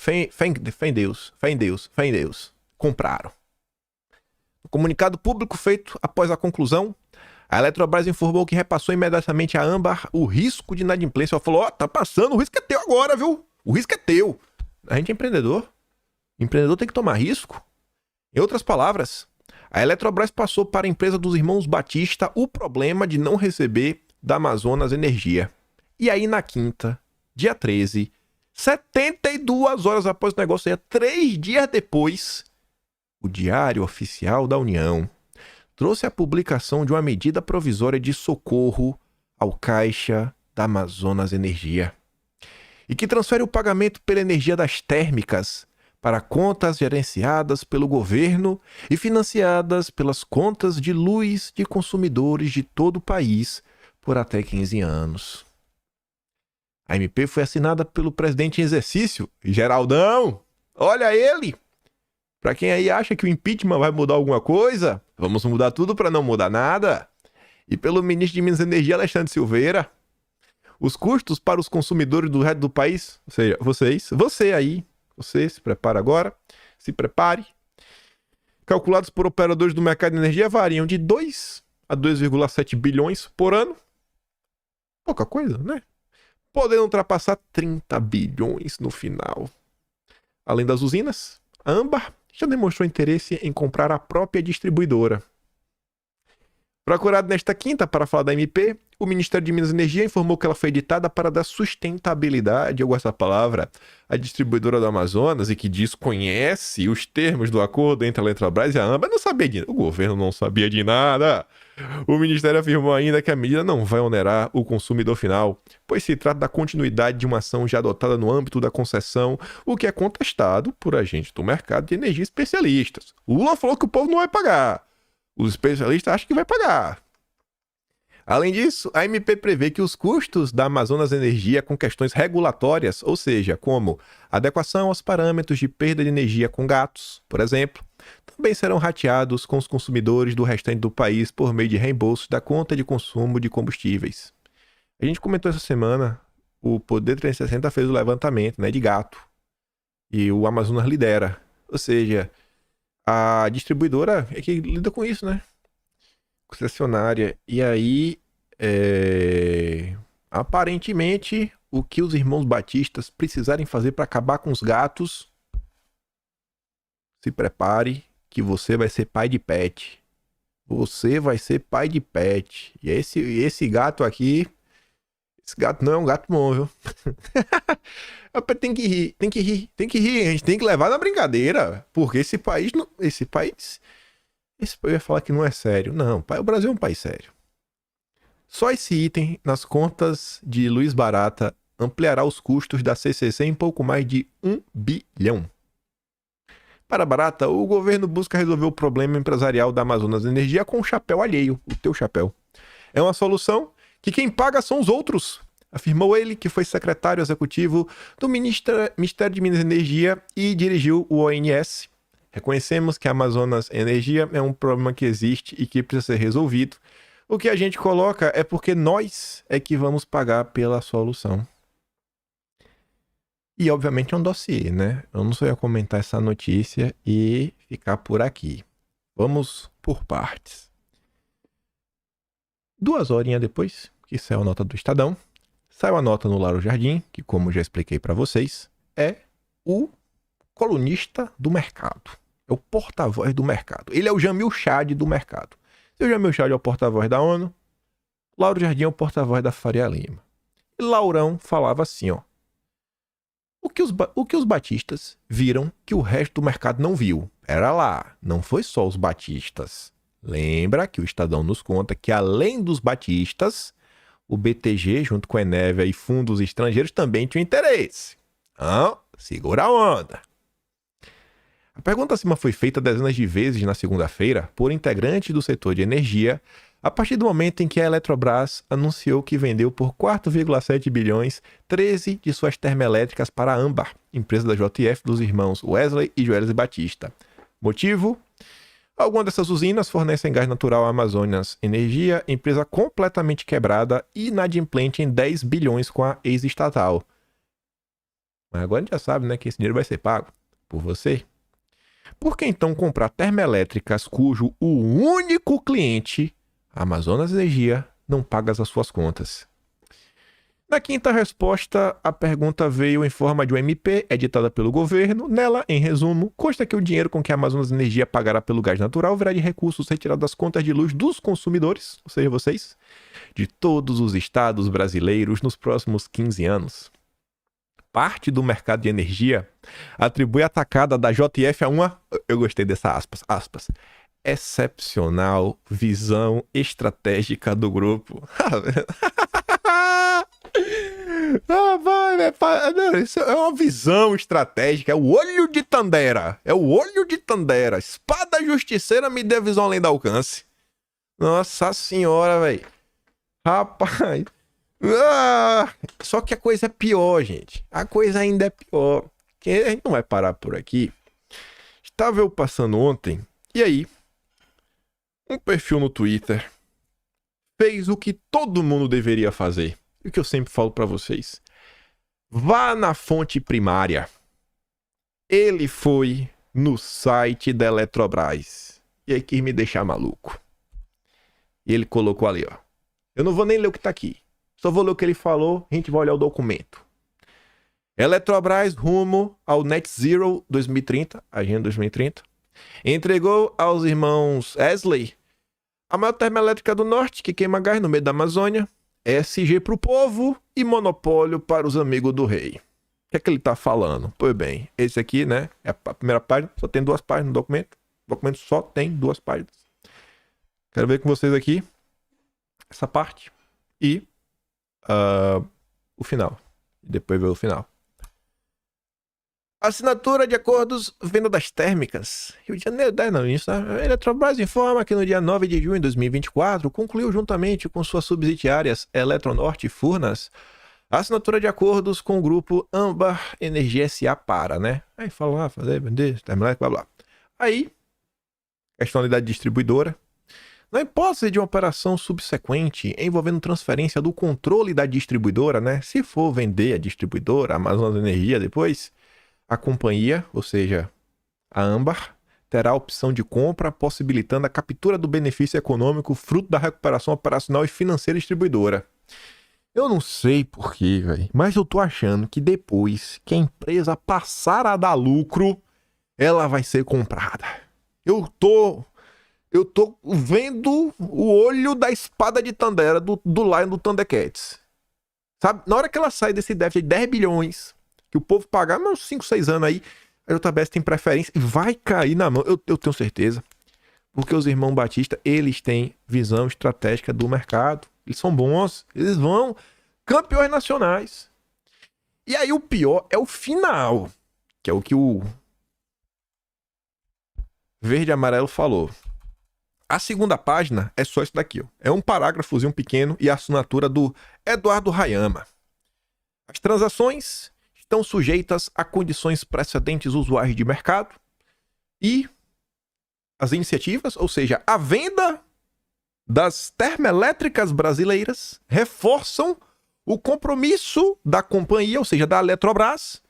em Deus. Compraram. No comunicado público feito após a conclusão, a Eletrobras informou que repassou imediatamente a Ambar o risco de inadimplência. Ela falou, tá passando, o risco é teu agora, viu? O risco é teu. A gente é empreendedor. O empreendedor tem que tomar risco. Em outras palavras, a Eletrobras passou para a empresa dos irmãos Batista o problema de não receber da Amazonas Energia. E aí na quinta, dia 13, 72 horas após o negócio, 3 dias depois, o Diário Oficial da União trouxe a publicação de uma medida provisória de socorro ao caixa da Amazonas Energia e que transfere o pagamento pela energia das térmicas para contas gerenciadas pelo governo e financiadas pelas contas de luz de consumidores de todo o país por até 15 anos. A MP foi assinada pelo presidente em exercício, Geraldão. Olha ele! Para quem aí acha que o impeachment vai mudar alguma coisa, vamos mudar tudo para não mudar nada. E pelo ministro de Minas e Energia, Alexandre Silveira. Os custos para os consumidores do resto do país, ou seja, você se prepara agora, se prepare, calculados por operadores do mercado de energia, variam de 2 a 2,7 bilhões por ano. Pouca coisa, né? Podendo ultrapassar 30 bilhões no final. Além das usinas, a Âmbar já demonstrou interesse em comprar a própria distribuidora. Procurado nesta quinta para falar da MP, o Ministério de Minas e Energia informou que ela foi editada para dar sustentabilidade, eu gosto dessa palavra, à distribuidora do Amazonas e que desconhece os termos do acordo entre a Eletrobras e a Âmbar. Não sabia de nada. O governo não sabia de nada. O Ministério afirmou ainda que a medida não vai onerar o consumidor final, pois se trata da continuidade de uma ação já adotada no âmbito da concessão, o que é contestado por agentes do mercado de energia especialistas. O Lula falou que o povo não vai pagar. Os especialistas acham que vai pagar. Além disso, a MP prevê que os custos da Amazonas Energia com questões regulatórias, ou seja, como adequação aos parâmetros de perda de energia com gatos, por exemplo, também serão rateados com os consumidores do restante do país por meio de reembolsos da conta de consumo de combustíveis. A gente comentou essa semana, o Poder 360 fez o levantamento, né, de gato, e o Amazonas lidera. Ou seja, a distribuidora é que lida com isso, né? Concessionária. E aí, aparentemente, o que os irmãos batistas precisarem fazer para acabar com os gatos, se prepare que você vai ser pai de pet. Você vai ser pai de pet. E esse gato aqui, esse gato não é um gato bom, viu? Tem que rir. A gente tem que levar na brincadeira. Porque esse país, eu ia falar que não é sério. Não, o Brasil é um país sério. Só esse item, nas contas de Luiz Barata, ampliará os custos da CCC em pouco mais de 1 bilhão. Para Barata, o governo busca resolver o problema empresarial da Amazonas Energia com um chapéu alheio, o teu chapéu. É uma solução que quem paga são os outros, afirmou ele, que foi secretário executivo do Ministério de Minas e Energia e dirigiu o ONS. Reconhecemos que a Amazonas Energia é um problema que existe e que precisa ser resolvido. O que a gente coloca é porque nós é que vamos pagar pela solução. E, obviamente, é um dossiê, né? Eu não só ia comentar essa notícia e ficar por aqui. Vamos por partes. 2 horinhas depois, que saiu a nota do Estadão, saiu a nota no Lauro Jardim, que, como já expliquei para vocês, é o colunista do mercado. É o porta-voz do mercado. Ele é o Jamil Chad do mercado. Se o Jamil Chad é o porta-voz da ONU, Lauro Jardim é o porta-voz da Faria Lima. E Laurão falava assim, ó. O que os batistas viram que o resto do mercado não viu. Pera lá, não foi só os batistas. Lembra que o Estadão nos conta que além dos batistas, o BTG, junto com a Eneva e fundos estrangeiros, também tinham interesse. Então, segura a onda. A pergunta acima foi feita dezenas de vezes na segunda-feira por integrantes do setor de energia, a partir do momento em que a Eletrobras anunciou que vendeu por 4,7 bilhões 13 de suas termoelétricas para a Âmbar, empresa da JF dos irmãos Wesley e Joelis Batista. Motivo? Algumas dessas usinas fornecem gás natural à Amazonas Energia, empresa completamente quebrada e inadimplente em 10 bilhões com a ex-estatal. Mas agora a gente já sabe, né, que esse dinheiro vai ser pago por você. Por que então comprar termoelétricas cujo o único cliente, a Amazonas Energia, não paga as suas contas? Na quinta resposta, a pergunta veio em forma de uma MP editada pelo governo. Nela, em resumo, consta que o dinheiro com que a Amazonas Energia pagará pelo gás natural virá de recursos retirados das contas de luz dos consumidores, ou seja, vocês, de todos os estados brasileiros nos próximos 15 anos. Parte do mercado de energia atribui a atacada da JF a uma, eu gostei dessa aspas, excepcional visão estratégica do grupo. Isso é uma visão estratégica, é o olho de Tandera, espada justiceira me deu visão além do alcance. Nossa senhora, velho. Rapaz. Só que a coisa é pior, gente. A coisa ainda é pior. Que a gente não vai parar por aqui. Estava eu passando ontem, e aí, um perfil no Twitter fez o que todo mundo deveria fazer. E o que eu sempre falo para vocês, vá na fonte primária. Ele foi no site da Eletrobras. E aí quis me deixar maluco. E ele colocou ali, ó. Eu não vou nem ler o que tá aqui. Só vou ler o que ele falou, a gente vai olhar o documento. Eletrobras rumo ao Net Zero 2030, Agenda 2030, entregou aos irmãos Esley a maior termoelétrica do norte, que queima gás no meio da Amazônia, ESG para o povo e monopólio para os amigos do rei. O que é que ele tá falando? Pois bem, esse aqui, né, é a primeira página, só tem 2 páginas no documento. O documento só tem 2 páginas. Quero ver com vocês aqui essa parte e o final. Depois ver o final. Assinatura de acordos venda das térmicas. Rio de Janeiro, 10 não, isso, né? A Eletrobras informa que no dia 9 de junho de 2024 concluiu juntamente com suas subsidiárias Eletronorte e Furnas a assinatura de acordos com o grupo Âmbar Energia S.A. para, né? Aí fala lá, fazer, vender, terminar, blá blá. Aí, questão da distribuidora. Na hipótese de uma operação subsequente envolvendo transferência do controle da distribuidora, né? Se for vender a distribuidora, a Amazonas Energia depois, a companhia, ou seja, a Âmbar, terá a opção de compra, possibilitando a captura do benefício econômico fruto da recuperação operacional e financeira distribuidora. Eu não sei porquê, velho, mas eu tô achando que depois que a empresa passar a dar lucro, ela vai ser comprada. Eu tô vendo o olho da espada de Tandera do Lion do Thundercats. Sabe? Na hora que ela sai desse déficit de 10 bilhões, que o povo pagar uns 5, 6 anos aí, a JBS tem preferência e vai cair na mão. Eu tenho certeza. Porque os irmãos Batista, eles têm visão estratégica do mercado. Eles são bons. Eles vão campeões nacionais. E aí o pior é o final. Que é o que o verde e amarelo falou. A segunda página é só isso daqui, ó. É um parágrafozinho pequeno e a assinatura do Eduardo Rayama. As transações estão sujeitas a condições precedentes usuais de mercado e as iniciativas, ou seja, a venda das termoelétricas brasileiras, reforçam o compromisso da companhia, ou seja, da Eletrobras,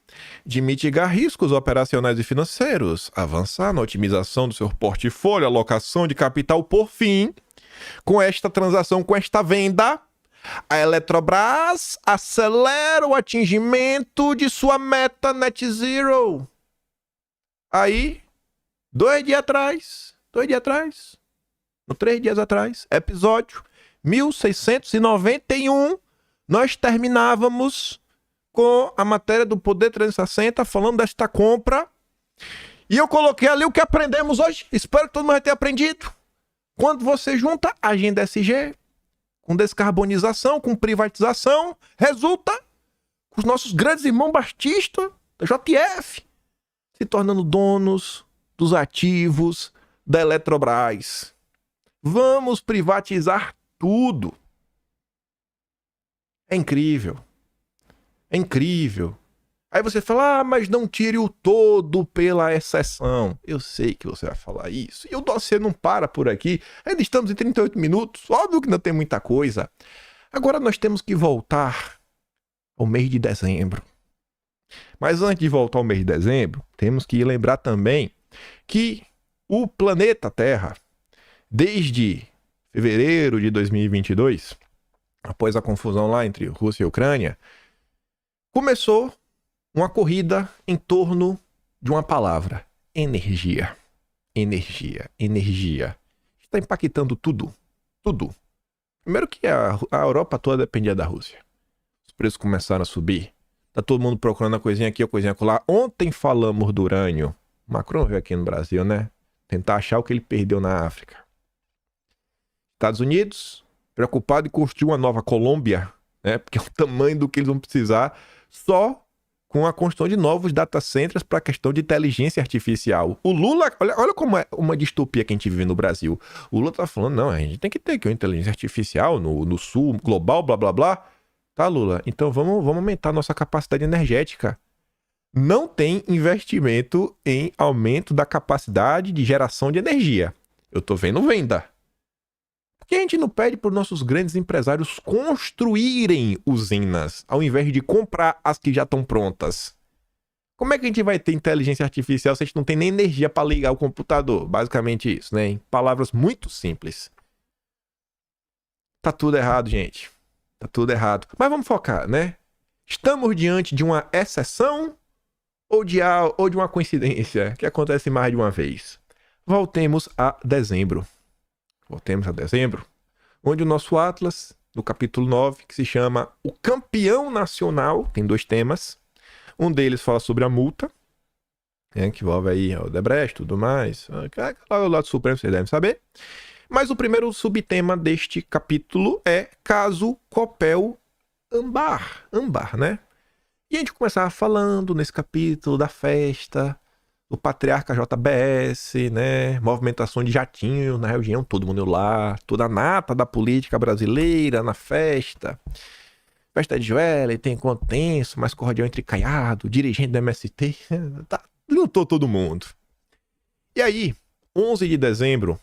de mitigar riscos operacionais e financeiros, avançar na otimização do seu portfólio, alocação de capital. Por fim, com esta transação, com esta venda, a Eletrobras acelera o atingimento de sua meta Net Zero. Aí, 3 dias atrás, episódio 1691, nós terminávamos com a matéria do Poder 360 falando desta compra. E eu coloquei ali o que aprendemos hoje. Espero que todo mundo tenha aprendido. Quando você junta a agenda SG com descarbonização, com privatização, resulta com os nossos grandes irmãos Batista, da JF, se tornando donos dos ativos da Eletrobras. Vamos privatizar tudo. É incrível. É incrível. Aí você fala, mas não tire o todo pela exceção. Eu sei que você vai falar isso. E o dossiê não para por aqui. Ainda estamos em 38 minutos. Óbvio que não tem muita coisa. Agora nós temos que voltar ao mês de dezembro. Mas antes de voltar ao mês de dezembro, temos que lembrar também que o planeta Terra, desde fevereiro de 2022, após a confusão lá entre Rússia e Ucrânia, começou uma corrida em torno de uma palavra: energia. Energia, energia. Está impactando tudo. Tudo. Primeiro que a Europa toda dependia da Rússia. Os preços começaram a subir. Tá todo mundo procurando a coisinha aqui, a coisinha lá. Ontem falamos do urânio. Macron veio aqui no Brasil, né? Tentar achar o que ele perdeu na África. Estados Unidos, preocupado em construir uma nova Colômbia, né? Porque é o tamanho do que eles vão precisar só com a construção de novos data centers para a questão de inteligência artificial. O Lula, olha como é uma distopia que a gente vive no Brasil. O Lula tá falando, não, a gente tem que ter aqui uma inteligência artificial no sul, global, blá, blá, blá. Tá, Lula? Então vamos aumentar nossa capacidade energética. Não tem investimento em aumento da capacidade de geração de energia. Eu tô vendo venda. Por que a gente não pede para os nossos grandes empresários construírem usinas, ao invés de comprar as que já estão prontas? Como é que a gente vai ter inteligência artificial se a gente não tem nem energia para ligar o computador? Basicamente isso, né? Em palavras muito simples. Tá tudo errado, gente. Tá tudo errado. Mas vamos focar, né? Estamos diante de uma exceção ou de uma coincidência que acontece mais de uma vez? Voltemos a dezembro. Onde o nosso Atlas, no capítulo 9, que se chama O Campeão Nacional, tem 2 temas. Um deles fala sobre a multa, né, que envolve aí o Odebrecht e tudo mais. O lado supremo, vocês devem saber. Mas o primeiro subtema deste capítulo é caso Copel Âmbar, né? E a gente começava falando nesse capítulo da festa, do patriarca JBS, né? Movimentação de jatinho na região, todo mundo lá, toda a nata da política brasileira na festa. Festa de Joelha, tem encontro tenso, mais cordial entre Caiado, dirigente do MST. Juntou todo mundo. E aí, 11 de dezembro,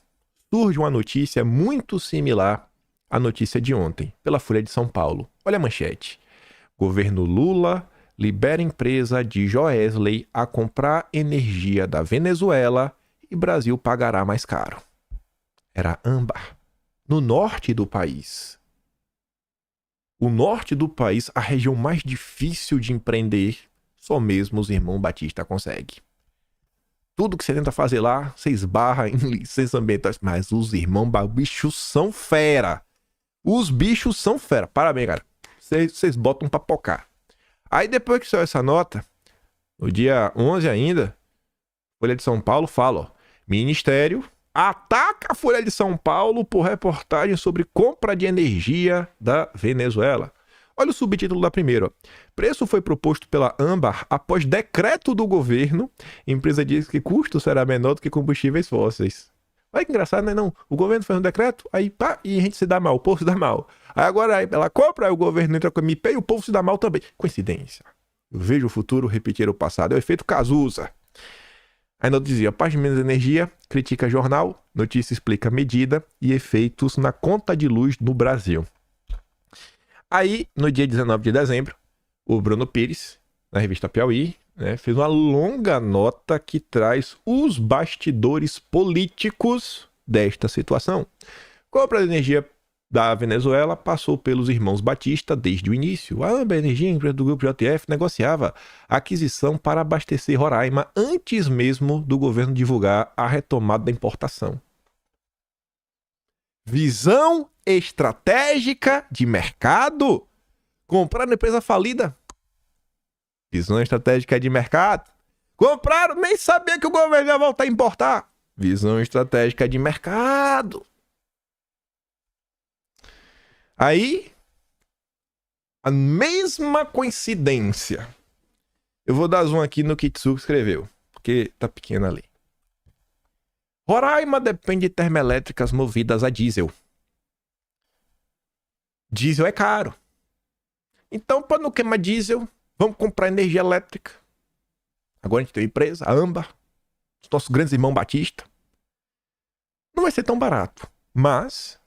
surge uma notícia muito similar à notícia de ontem, pela Folha de São Paulo. Olha a manchete. Governo Lula libera empresa de Joesley a comprar energia da Venezuela e Brasil pagará mais caro. Era Âmbar, no norte do país. O norte do país, a região mais difícil de empreender, só mesmo os irmãos Batista conseguem. Tudo que você tenta fazer lá, você esbarra em licenças ambientais. Mas os irmãos bichos são fera. Os bichos são fera. Parabéns, cara. Vocês botam pra pocar. Aí depois que saiu essa nota, no dia 11 ainda, Folha de São Paulo fala, ó, Ministério ataca a Folha de São Paulo por reportagem sobre compra de energia da Venezuela. Olha o subtítulo da primeira. Ó. Preço foi proposto pela Âmbar após decreto do governo. Empresa diz que custo será menor do que combustíveis fósseis. Olha que engraçado, né? Não, o governo fez um decreto, aí pá, e a gente se dá mal, o povo se dá mal. Aí agora ela compra, aí o governo entra com a MP e o povo se dá mal também. Coincidência. Eu vejo o futuro repetir o passado. É o efeito Cazuza. Aí não dizia, Paz de Menos Energia, critica jornal, notícia explica medida e efeitos na conta de luz no Brasil. Aí, no dia 19 de dezembro, o Bruno Pires, na revista Piauí, né, fez uma longa nota que traz os bastidores políticos desta situação. Compra de energia da Venezuela passou pelos irmãos Batista desde o início. A Âmbar Energia, empresa do grupo JF, negociava a aquisição para abastecer Roraima antes mesmo do governo divulgar a retomada da importação. Visão estratégica de mercado? Comprar na empresa falida? Visão estratégica de mercado? Compraram, nem sabia que o governo ia voltar a importar. Visão estratégica de mercado. Aí, a mesma coincidência. Eu vou dar zoom aqui no que Tsuki escreveu, porque tá pequeno ali. Roraima depende de termoelétricas movidas a diesel. Diesel é caro. Então, para não queimar diesel, vamos comprar energia elétrica. Agora a gente tem uma empresa, a Âmbar, os nossos grandes irmãos Batista. Não vai ser tão barato, mas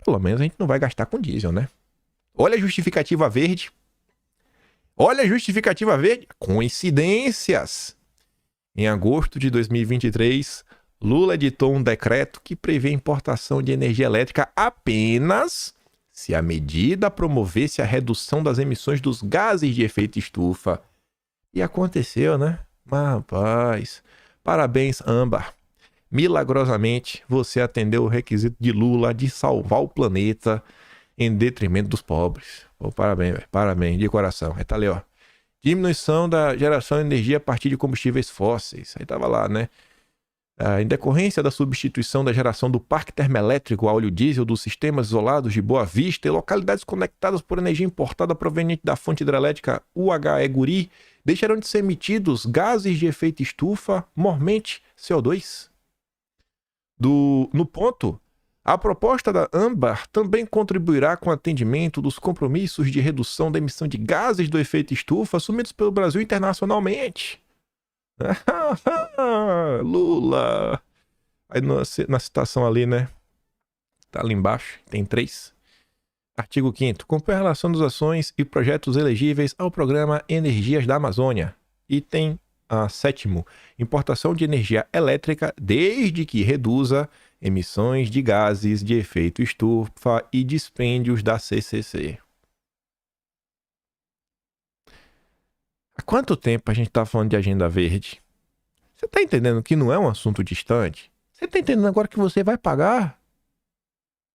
pelo menos a gente não vai gastar com diesel, né? Olha a justificativa verde. Olha a justificativa verde. Coincidências. Em agosto de 2023, Lula editou um decreto que prevê a importação de energia elétrica apenas se a medida promovesse a redução das emissões dos gases de efeito estufa. E aconteceu, né? Mas, rapaz, parabéns, Âmbar. Milagrosamente, você atendeu o requisito de Lula de salvar o planeta em detrimento dos pobres. Oh, parabéns, véio. Parabéns, de coração. Aí tá ali, ó. Diminuição da geração de energia a partir de combustíveis fósseis. Aí tava lá, né? Em decorrência da substituição da geração do parque termoelétrico a óleo diesel dos sistemas isolados de Boa Vista e localidades conectadas por energia importada proveniente da fonte hidrelétrica UHE Guri, deixarão de ser emitidos gases de efeito estufa, mormente CO2. No ponto, a proposta da Âmbar também contribuirá com o atendimento dos compromissos de redução da emissão de gases do efeito estufa assumidos pelo Brasil internacionalmente. Lula. Aí na citação ali, né? Tá ali embaixo, tem 3. Artigo 5º. Compõe a relação das ações e projetos elegíveis ao programa Energias da Amazônia. Item 7º. Importação de energia elétrica desde que reduza emissões de gases de efeito estufa e dispêndios da CCC. Há quanto tempo a gente tá falando de agenda verde? Você tá entendendo que não é um assunto distante? Você tá entendendo agora que você vai pagar?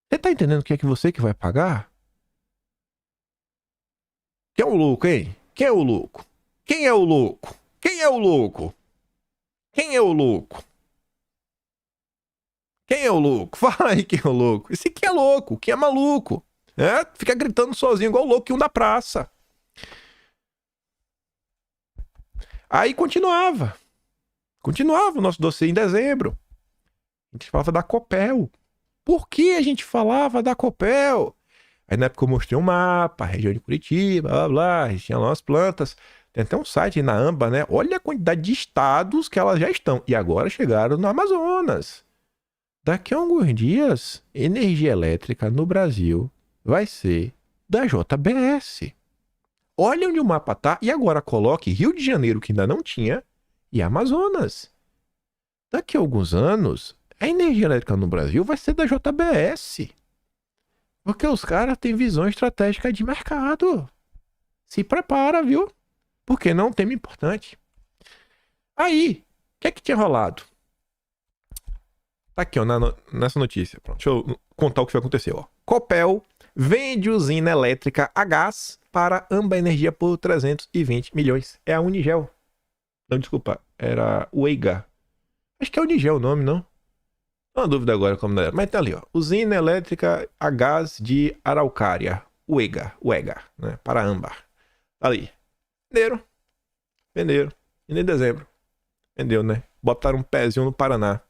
Você tá entendendo que é você que vai pagar? Quem é o louco, hein? Quem é o louco? Quem é o louco? Quem é o louco? Quem é o louco? Quem é o louco? Fala aí quem é o louco. Esse aqui é louco, quem é maluco. Fica gritando sozinho igual o louquinho da praça. Aí continuava o nosso dossiê em dezembro. A gente falava da Copel. Por que a gente falava da Copel? Aí na época eu mostrei um mapa, região de Curitiba, blá blá, tinha lá umas plantas. Tem até um site aí na AMBA, né? Olha a quantidade de estados que elas já estão. E agora chegaram no Amazonas. Daqui a alguns dias, energia elétrica no Brasil vai ser da JBS. Olha onde o mapa tá e agora coloque Rio de Janeiro, que ainda não tinha, e Amazonas. Daqui a alguns anos, a energia elétrica no Brasil vai ser da JBS. Porque os caras têm visão estratégica de mercado. Se prepara, viu? Porque não é um tema importante. Aí, o que é que tinha rolado? Tá aqui, ó, nessa notícia. Pronto, deixa eu contar o que aconteceu. Ó. Copel vende usina elétrica a gás para Amba Energia por 320 milhões. É a Unigel. Não, desculpa. Era UEGA. Acho que é Unigel o nome, não? Não há dúvida agora como era. Mas tá ali, ó. Usina elétrica a gás de Araucária. UEGA, né? Para Âmbar. Tá ali. Venderam. E em dezembro. Vendeu, né? Botaram um pezinho no Paraná.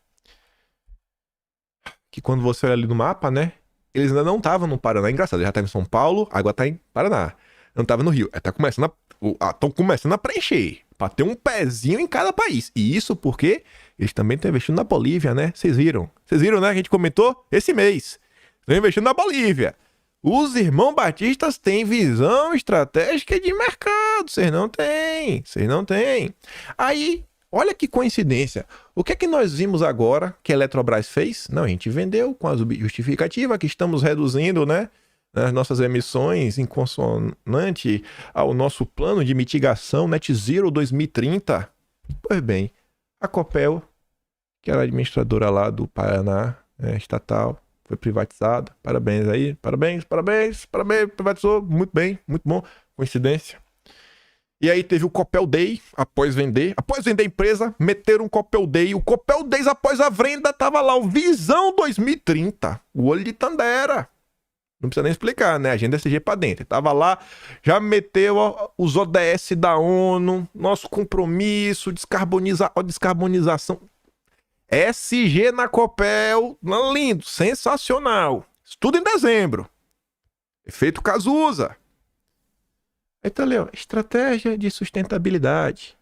Que quando você olha ali no mapa, né? Eles ainda não estavam no Paraná. Engraçado, já tá em São Paulo, agora tá em Paraná. Não tava no Rio. Estão começando a preencher. Pra ter um pezinho em cada país. E isso porque eles também estão investindo na Bolívia, né? Vocês viram? Né? A gente comentou esse mês. Estão investindo na Bolívia. Os irmãos batistas têm visão estratégica de mercado. Vocês não têm. Aí, olha que coincidência. O que é que nós vimos agora que a Eletrobras fez? Não, a gente vendeu com a justificativa que estamos reduzindo, né? As nossas emissões em consonante ao nosso plano de mitigação Net Zero 2030. Pois bem, a Copel, que era a administradora lá do Paraná, estatal, foi privatizada. Parabéns aí, parabéns, privatizou, muito bem, muito bom, coincidência. E aí teve o Copel Day, após vender a empresa, meteram um Copel Day. O Copel Day, após a venda, tava lá o Visão 2030, o olho de Tandera. Não precisa nem explicar, né? Agenda SG pra dentro. Tava lá, já meteu os ODS da ONU, nosso compromisso, descarbonização. SG na Copel, lindo, sensacional. Isso tudo em dezembro. Efeito Cazuza. Aí tá ali, ó, estratégia de sustentabilidade.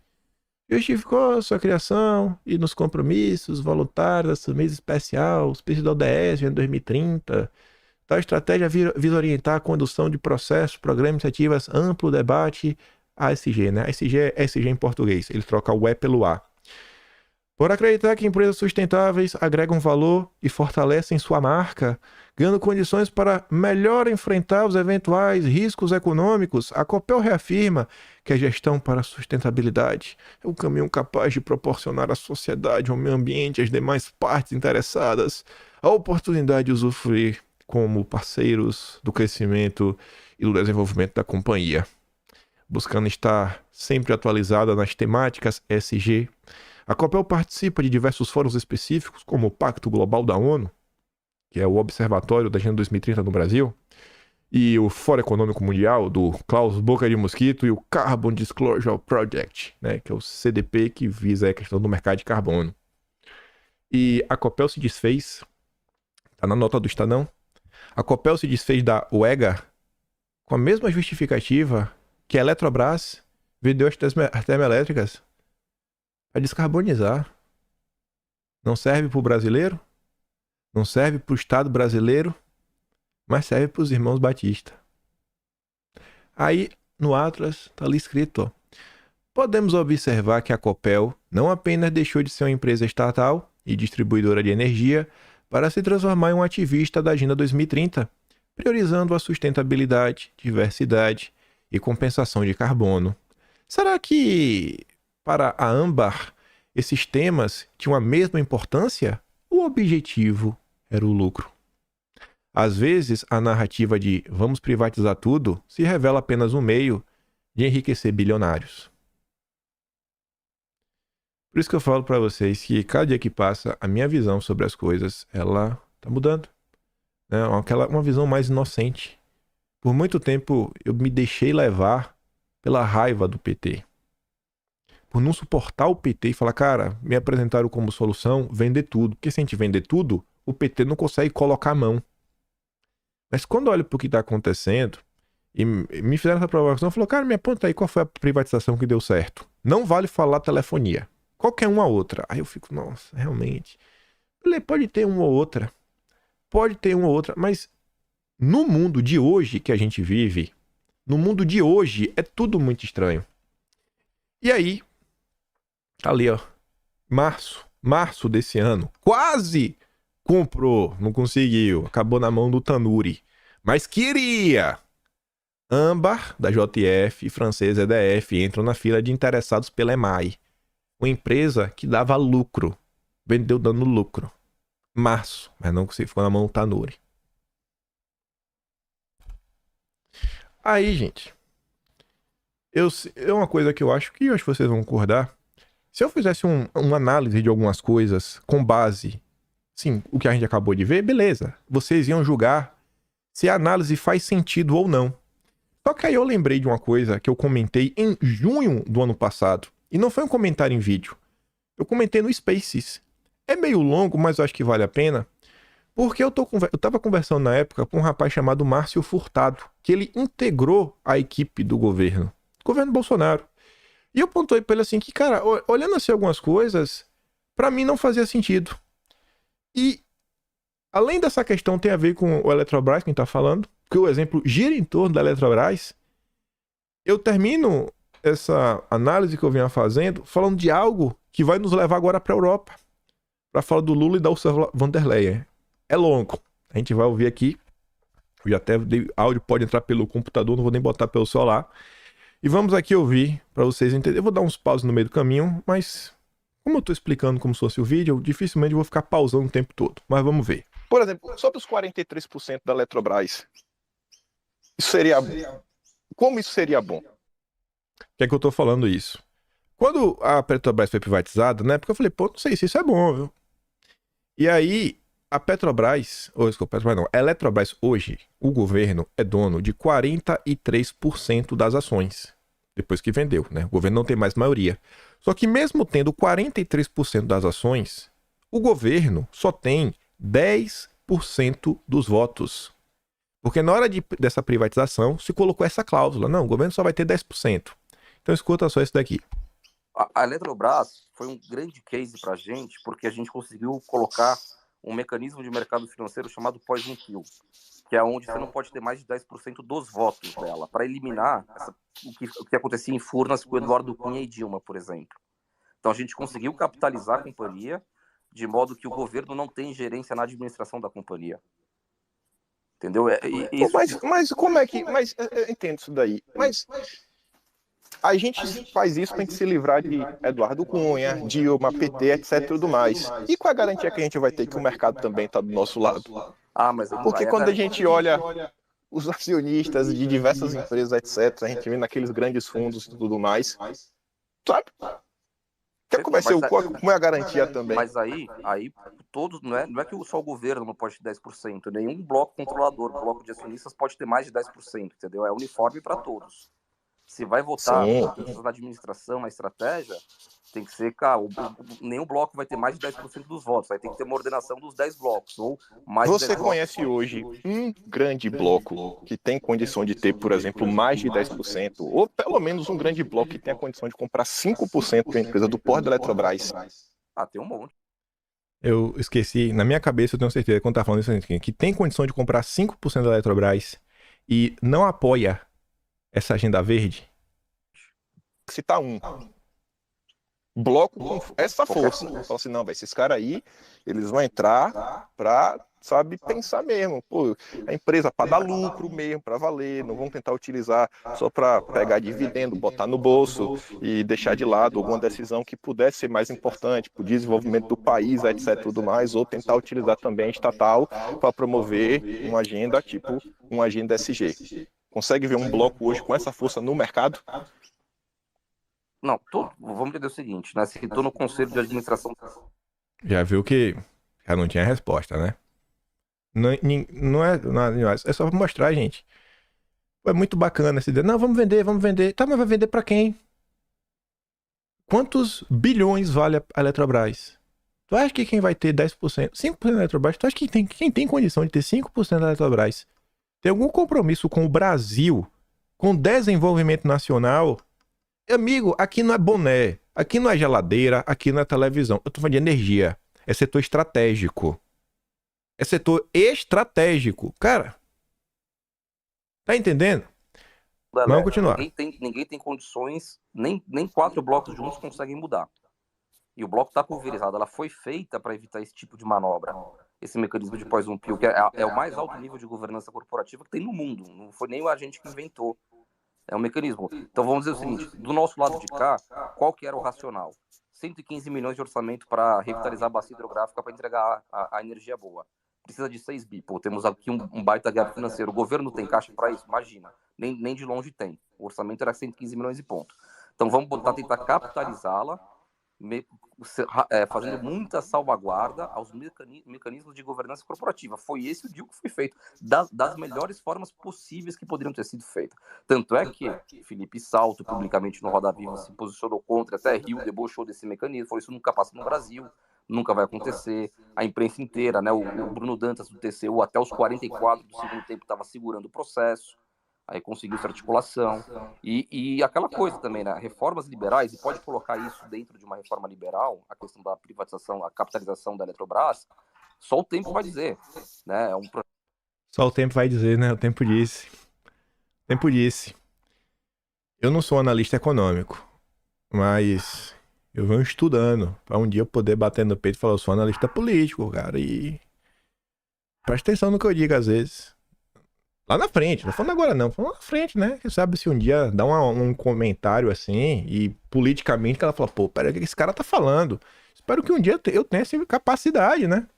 Justificou sua criação e nos compromissos voluntários, esse mês especial, os preços da ODS em 2030. Tal estratégia visa orientar a condução de processos, programas, iniciativas, amplo debate, ASG, né? ASG é SG em português, ele troca o E pelo A. Por acreditar que empresas sustentáveis agregam valor e fortalecem sua marca, ganhando condições para melhor enfrentar os eventuais riscos econômicos, a Copel reafirma que a gestão para a sustentabilidade é um caminho capaz de proporcionar à sociedade, ao meio ambiente e às demais partes interessadas a oportunidade de usufruir como parceiros do crescimento e do desenvolvimento da companhia. Buscando estar sempre atualizada nas temáticas ESG, a Copel participa de diversos fóruns específicos, como o Pacto Global da ONU, que é o Observatório da Agenda 2030 no Brasil, e o Fórum Econômico Mundial, do Klaus Boca de Mosquito, e o Carbon Disclosure Project, né, que é o CDP, que visa a questão do mercado de carbono. E a Copel se desfez, tá na nota do Estadão, a Copel se desfez da UEGA com a mesma justificativa que a Eletrobras vendeu as termoelétricas para descarbonizar. Não serve para o brasileiro? Não serve para o Estado brasileiro, mas serve para os irmãos Batista. Aí, no Atlas, está ali escrito, ó. Podemos observar que a Copel não apenas deixou de ser uma empresa estatal e distribuidora de energia para se transformar em um ativista da Agenda 2030, priorizando a sustentabilidade, diversidade e compensação de carbono. Será que, para a Âmbar, esses temas tinham a mesma importância? O objetivo era o lucro. Às vezes, a narrativa de vamos privatizar tudo se revela apenas um meio de enriquecer bilionários. Por isso que eu falo para vocês que cada dia que passa, a minha visão sobre as coisas, ela tá mudando. Né? Uma visão mais inocente. Por muito tempo, eu me deixei levar pela raiva do PT. Por não suportar o PT e falar, cara, me apresentaram como solução vender tudo. Porque se a gente vender tudo, o PT não consegue colocar a mão. Mas quando eu olho para o que está acontecendo, e me fizeram essa provocação, falou, cara, me aponta aí qual foi a privatização que deu certo. Não vale falar telefonia. Qualquer uma outra. Aí eu fico, nossa, realmente. Pode ter uma ou outra. Pode ter uma ou outra. Mas no mundo de hoje que a gente vive, no mundo de hoje, é tudo muito estranho. E aí, tá ali, ó. Março desse ano. Quase comprou, não conseguiu, acabou na mão do Tanuri, mas queria. Âmbar, da JF, e francesa EDF entram na fila de interessados pela EMAI, uma empresa que dava lucro, vendeu dando lucro. Março, mas não conseguiu, ficou na mão do Tanuri. Aí, gente, é uma coisa que eu acho que vocês vão concordar. Se eu fizesse uma análise de algumas coisas com base, sim, o que a gente acabou de ver, beleza. Vocês iam julgar se a análise faz sentido ou não. Só que aí eu lembrei de uma coisa que eu comentei em junho do ano passado. E não foi um comentário em vídeo. Eu comentei no Spaces. É meio longo, mas eu acho que vale a pena. Porque eu tava conversando na época com um rapaz chamado Márcio Furtado, que ele integrou a equipe do governo Bolsonaro. E eu apontei pra ele assim que, cara, olhando assim algumas coisas, pra mim não fazia sentido. E, além dessa questão tem a ver com o Eletrobras, quem tá falando, que o exemplo gira em torno da Eletrobras, eu termino essa análise que eu vinha fazendo falando de algo que vai nos levar agora pra Europa, pra falar do Lula e da Ursula von der Leyen. É longo, a gente vai ouvir aqui, eu já até dei áudio, pode entrar pelo computador, não vou nem botar pelo celular, e vamos aqui ouvir pra vocês entenderem. Eu vou dar uns pauses no meio do caminho, mas como eu tô explicando como se fosse o vídeo, dificilmente vou ficar pausando o tempo todo, mas vamos ver. Por exemplo, sobre os 43% da Eletrobras, como isso seria bom? Por que é que eu tô falando isso? Quando a Petrobras foi privatizada, na época eu falei, pô, não sei se isso é bom, viu? E aí, a Eletrobras hoje, o governo é dono de 43% das ações, depois que vendeu, né? O governo não tem mais maioria. Só que mesmo tendo 43% das ações, o governo só tem 10% dos votos. Porque na hora dessa privatização, se colocou essa cláusula. Não, o governo só vai ter 10%. Então escuta só isso daqui. A Eletrobras foi um grande case para a gente, porque a gente conseguiu colocar um mecanismo de mercado financeiro chamado poison pill, que é onde você não pode ter mais de 10% dos votos dela, para eliminar o que acontecia em Furnas com Eduardo Cunha e Dilma, por exemplo. Então a gente conseguiu capitalizar a companhia de modo que o governo não tem gerência na administração da companhia. Entendeu? Mas como é que... Mas eu entendo isso daí. Mas a gente faz isso pra gente se livrar de Eduardo Cunha, Dilma, PT, etc e tudo mais. E qual a garantia que a gente vai ter que o mercado também tá do nosso lado? Porque quando a gente olha os acionistas de diversas empresas, etc., a gente vê naqueles grandes fundos e tudo mais, sabe? Como é a garantia também? Mas aí todos, não é que só o governo não pode ter 10%, nenhum bloco controlador, bloco de acionistas pode ter mais de 10%, entendeu? É uniforme para todos. Se vai votar na administração, na estratégia, tem que ser, nenhum bloco vai ter mais de 10% dos votos, aí tem que ter uma ordenação dos 10 blocos, ou mais de 10 Você conhece hoje um grande bloco que tem condição de ter, por exemplo, mais de 10%, ou pelo menos um grande bloco que tem a condição de comprar 5% da empresa do porte da Eletrobras? Tem um monte. Eu esqueci, na minha cabeça eu tenho certeza, quando tá falando isso aqui, que tem condição de comprar 5% da Eletrobras e não apoia essa agenda verde? Citar um bloco com essa força. Fala assim, não, esses caras aí, eles vão entrar pra, sabe, pensar mesmo. Pô, a empresa para dar lucro mesmo, para valer, não vão tentar utilizar só para pegar dividendo, botar no bolso e deixar de lado alguma decisão que pudesse ser mais importante para o desenvolvimento do país, etc, tudo mais, ou tentar utilizar também a estatal para promover uma agenda tipo uma agenda SG. Consegue ver um bloco hoje com essa força no mercado? Não, vamos entender o seguinte, né? Se estou no conselho de administração. Já viu que já não tinha resposta, né? É só pra mostrar, gente. É muito bacana essa ideia. Não, vamos vender. Tá, mas vai vender pra quem? Quantos bilhões vale a Eletrobras? Tu acha que quem vai ter 10%, 5% da Eletrobras? Tu acha que quem tem condição de ter 5% da Eletrobras tem algum compromisso com o Brasil, com desenvolvimento nacional? Amigo, aqui não é boné, aqui não é geladeira, aqui não é televisão. Eu tô falando de energia. É setor estratégico. É setor estratégico. Cara, tá entendendo? Galera, vamos continuar. Ninguém tem condições, nem 4 blocos juntos conseguem mudar. E o bloco está pulverizado. Ela foi feita para evitar esse tipo de manobra. Esse mecanismo de Poison Pill, que é o mais alto nível de governança corporativa que tem no mundo. Não foi nem a gente que inventou. É um mecanismo. Então vamos dizer o seguinte, do nosso lado de cá, qual que era o racional? 115 milhões de orçamento para revitalizar a bacia hidrográfica para entregar a energia boa. Precisa de 6 bi. Pô, temos aqui um baita gap financeiro. O governo tem caixa para isso? Imagina. Nem de longe tem. O orçamento era 115 milhões e ponto. Então vamos tentar capitalizá-la, fazendo muita salvaguarda aos mecanismos de governança corporativa. Foi esse o deal que foi feito, das melhores formas possíveis que poderiam ter sido feitas. Tanto é que Felipe Salto, publicamente no Roda Viva, se posicionou contra, até Rio debochou desse mecanismo, falou: isso nunca passa no Brasil, nunca vai acontecer. A imprensa inteira, né, o Bruno Dantas do TCU, até os 44 do segundo tempo, estava segurando o processo. Aí conseguiu essa articulação. E aquela coisa também, né? Reformas liberais, e pode colocar isso dentro de uma reforma liberal, a questão da privatização, a capitalização da Eletrobras, só o tempo vai dizer. Né? Só o tempo vai dizer, né? O tempo disse. O tempo disse. Eu não sou analista econômico, mas eu venho estudando para um dia eu poder bater no peito e falar: eu sou analista político, cara, e presta atenção no que eu digo às vezes. Lá na frente, não falando agora não, falando lá na frente, né? Quem sabe se um dia dá um comentário assim e politicamente que ela fala: pô, peraí, o que esse cara tá falando? Espero que um dia eu tenha essa capacidade, né?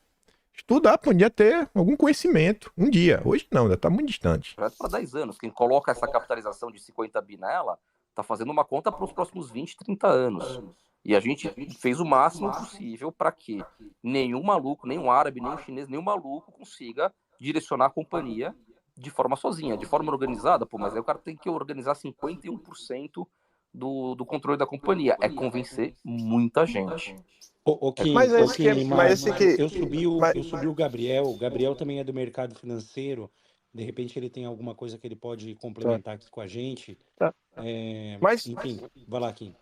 Estudar pra um dia ter algum conhecimento. Um dia. Hoje não, ainda tá muito distante. Para 10 anos. Quem coloca essa capitalização de 50 bi nela, tá fazendo uma conta para os próximos 20, 30 anos. E a gente fez o máximo possível para que nenhum maluco, nenhum árabe, nenhum chinês, nenhum maluco consiga direcionar a companhia de forma sozinha, de forma organizada. Pô, mas aí o cara tem que organizar 51% do controle da companhia. É convencer muita gente. Eu subi o Gabriel. O Gabriel também é do mercado financeiro. De repente ele tem alguma coisa que ele pode complementar aqui com a gente. Tá. Enfim, vai lá, Kim.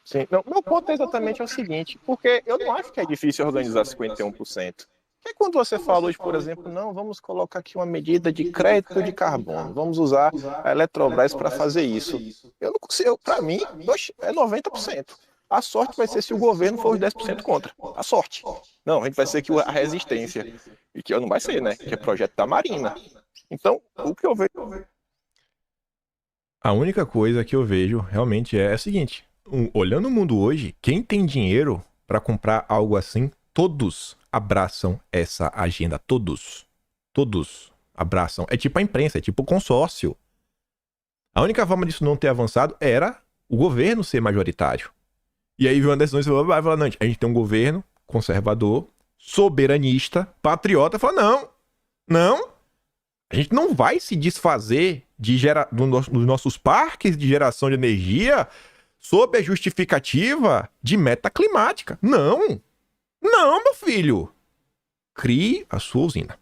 Sim. Não, meu ponto é exatamente o seguinte, porque eu não acho que é difícil organizar 51%. Porque quando você fala hoje, por exemplo, não, vamos colocar aqui uma medida de crédito de carbono, vamos usar a Eletrobras para fazer isso. Eu não consigo, para mim, é 90%. A sorte vai ser se o governo for os 10% contra. A sorte. Não, a gente vai ser aqui a resistência. E que não vai ser, né? Que é projeto da Marina. Então, o que eu vejo... A única coisa que eu vejo realmente é a seguinte: olhando o mundo hoje, quem tem dinheiro para comprar algo assim, todos abraçam essa agenda. Todos abraçam. É tipo a imprensa, é tipo o consórcio. A única forma disso não ter avançado era o governo ser majoritário. E aí veio uma decisão e vai falar: não, a gente tem um governo conservador, soberanista, patriota. Fala: não, a gente não vai se desfazer dos nossos parques de geração de energia sob a justificativa de meta climática. Não, meu filho. Crie a sua usina.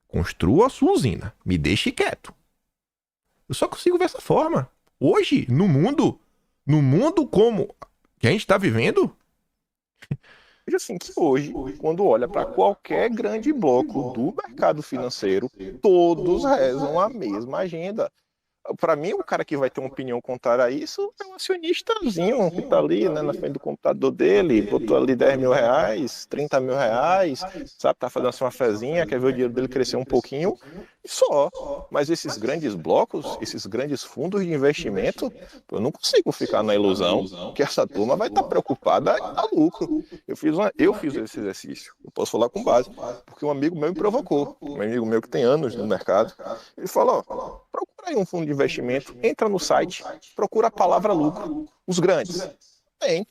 Construa a sua usina. Me deixe quieto. Eu só consigo ver essa forma. Hoje, no mundo como que a gente está vivendo, Veja assim que hoje, quando olha para qualquer grande bloco do mercado financeiro, todos rezam a mesma agenda. Para mim, o cara que vai ter uma opinião contrária a isso é um acionistazinho que está ali, né, na frente do computador dele, botou ali 10 mil reais, 30 mil reais, sabe, tá fazendo assim uma fezinha, quer ver o dinheiro dele crescer um pouquinho, e só. Mas esses grandes blocos, esses grandes fundos de investimento, eu não consigo ficar na ilusão que essa turma vai estar preocupada em dar lucro. Eu fiz esse exercício, eu posso falar com base, porque um amigo meu me provocou, um amigo meu que tem anos no mercado, ele falou, ó, procura aí um fundo de investimento, entra no site, procura a palavra lucro, os grandes. Tem.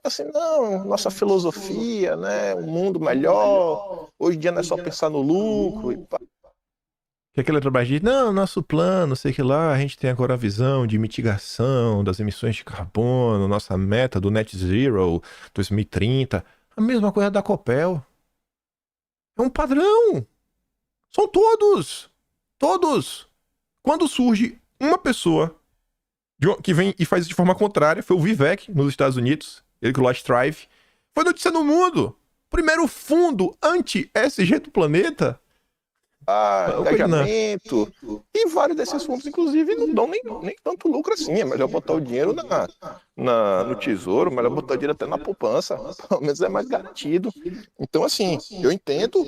Assim, não, nossa filosofia, né, um mundo melhor, hoje em dia não é só pensar no lucro. E pá. Que aquele Eletrobras diz, não, nosso plano, sei que lá, a gente tem agora a visão de mitigação das emissões de carbono, nossa meta do Net Zero 2030. A mesma coisa da Copel. É um padrão. São todos. Todos. Quando surge uma pessoa que vem e faz isso de forma contrária, foi o Vivek, nos Estados Unidos, ele que o Last Thrive, foi notícia no mundo. Primeiro fundo anti-ESG do planeta. Engajamento. E vários desses fundos, inclusive, não dão nem tanto lucro assim. É melhor botar o dinheiro no tesouro, melhor botar o dinheiro até na poupança. Pelo menos é mais garantido. Então, assim, eu entendo,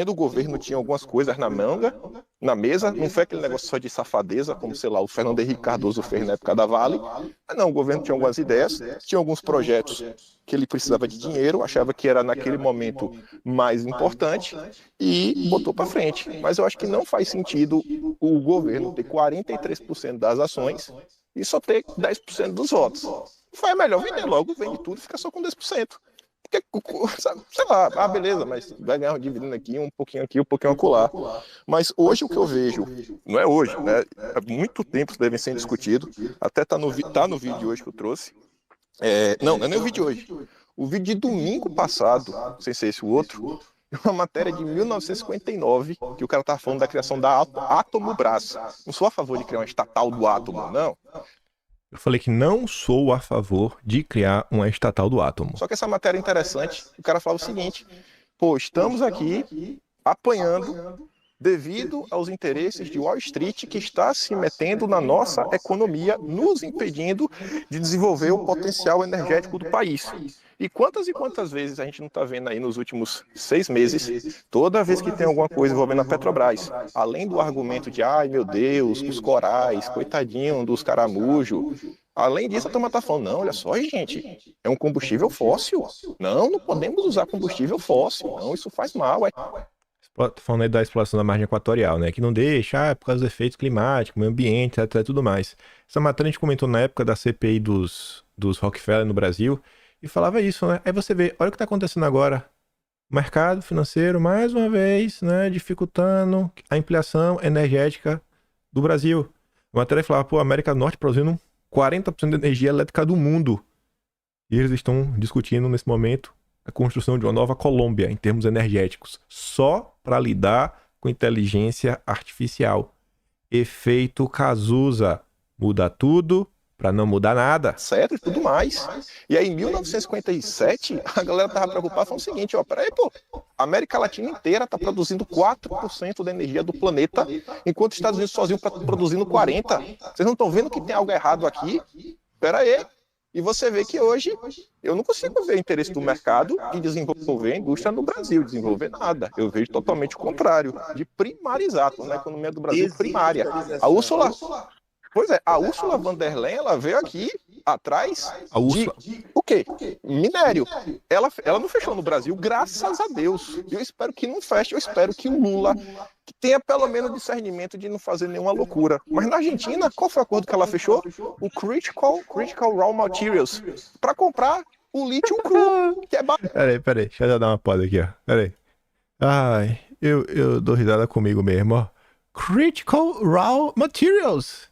o governo tinha algumas coisas na mesa, não foi aquele negócio só de safadeza, como, sei lá, o Fernando Henrique Cardoso fez na época da Vale. Mas não, o governo tinha algumas ideias, tinha alguns projetos que ele precisava de dinheiro, achava que era naquele momento mais importante e botou para frente. Mas eu acho que não faz sentido o governo ter 43% das ações e só ter 10% dos votos. Foi melhor vender logo, vende tudo e fica só com 10%. Porque, sei lá, beleza, mas vai ganhar um dividendo aqui, um pouquinho acolá. Mas hoje o que eu vejo, não é hoje, né? Há muito tempo devem ser discutidos, até tá no vídeo de hoje que eu trouxe. Não é nem o vídeo de hoje. O vídeo de domingo passado, sem ser esse o outro, uma matéria de 1959, que o cara tá falando da criação da Atomobras. Não sou a favor de criar uma estatal do átomo, não. Eu falei que não sou a favor de criar uma estatal do átomo. Só que essa matéria é interessante. O cara fala o seguinte, pô, estamos aqui apanhando devido aos interesses de Wall Street que está se metendo na nossa economia, nos impedindo de desenvolver o potencial energético do país. E quantas vezes a gente não está vendo aí nos últimos 6 meses, toda vez que tem alguma coisa envolvendo a Petrobras, além do argumento de, ai meu Deus, os corais, coitadinho dos caramujos, além disso a turma está falando, não, olha só gente, é um combustível fóssil, não podemos usar combustível fóssil, não, isso faz mal, Falando aí da exploração da margem equatorial, né? Que não deixa, por causa dos efeitos climáticos, meio ambiente, etc, e tudo mais. Essa matéria a gente comentou na época da CPI dos Rockefeller no Brasil e falava isso, né? Aí você vê, olha o que está acontecendo agora. O mercado financeiro, mais uma vez, né? Dificultando a ampliação energética do Brasil. A matéria falava, pô, a América do Norte produzindo 40% da energia elétrica do mundo. E eles estão discutindo nesse momento a construção de uma nova Colômbia em termos energéticos, só para lidar com inteligência artificial. Efeito Cazuza. Muda tudo para não mudar nada. Certo, e tudo mais. E aí, em 1957, a galera tava preocupada falando o seguinte, ó, peraí, pô, a América Latina inteira tá produzindo 4% da energia do planeta, enquanto os Estados Unidos sozinho produzindo 40%. Vocês não estão vendo que tem algo errado aqui? Peraí. E você vê que hoje eu não consigo ver interesse do mercado de desenvolver a indústria no Brasil, desenvolver nada. Eu vejo totalmente o contrário, de primarizar, na economia do Brasil primária. A Ursula von der Leyen, ela veio aqui atrás de o quê? Minério. Ela não fechou no Brasil, graças a Deus. Eu espero que não feche, eu espero que o Lula que tenha pelo menos discernimento de não fazer nenhuma loucura. Mas na Argentina, qual foi o acordo que ela fechou? O Critical Raw Materials, para comprar o lítio cru, que é barato. Peraí, deixa eu dar uma pausa aqui, ó. Peraí. Ai, eu dou risada comigo mesmo, ó. Critical Raw Materials.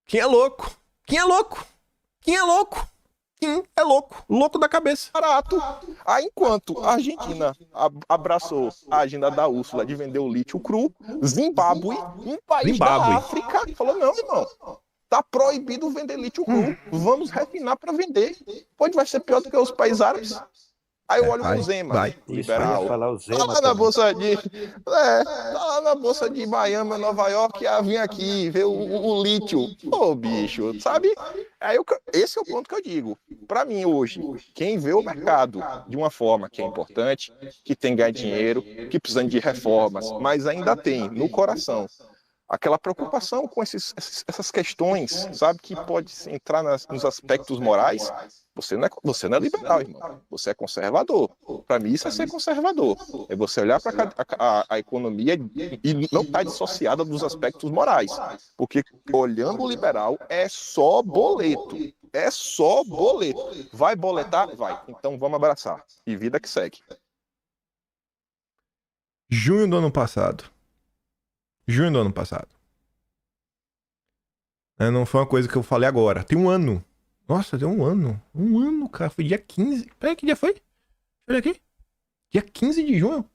Quem é louco? Quem é louco? Quem é louco? Quem é louco? Louco da cabeça. Barato. Aí, enquanto a Argentina abraçou a agenda da Úrsula de vender o lítio cru, Zimbábue, um país da África, falou, não, irmão, tá proibido vender lítio cru. Vamos refinar para vender. Pode vai ser pior do que os países árabes. Aí eu olho vai, o Zema, vai. Isso, eu ia liberal. falar o Tá Zema lá na também. bolsa de, tá lá na bolsa de Miami, Nova York, vim aqui ver o lítio. Ô, bicho, sabe? Esse é o ponto que eu digo. Para mim hoje, quem vê o mercado de uma forma que é importante, que tem que ganhar dinheiro, que precisa de reformas, mas ainda tem no coração aquela preocupação com essas questões, sabe, que pode entrar nos aspectos morais. Você não é liberal, irmão. Você é conservador. Para mim, isso é ser conservador. É você olhar para a economia e não estar dissociada dos aspectos morais. Porque olhando o liberal é só boleto. É só boleto. Vai boletar? Vai. Então vamos abraçar. E vida que segue. Junho do ano passado. Não foi uma coisa que eu falei agora. Tem um ano. Nossa, tem um ano. Um ano, cara. Foi dia 15. Peraí, que dia foi? Olha aqui. Dia 15 de junho.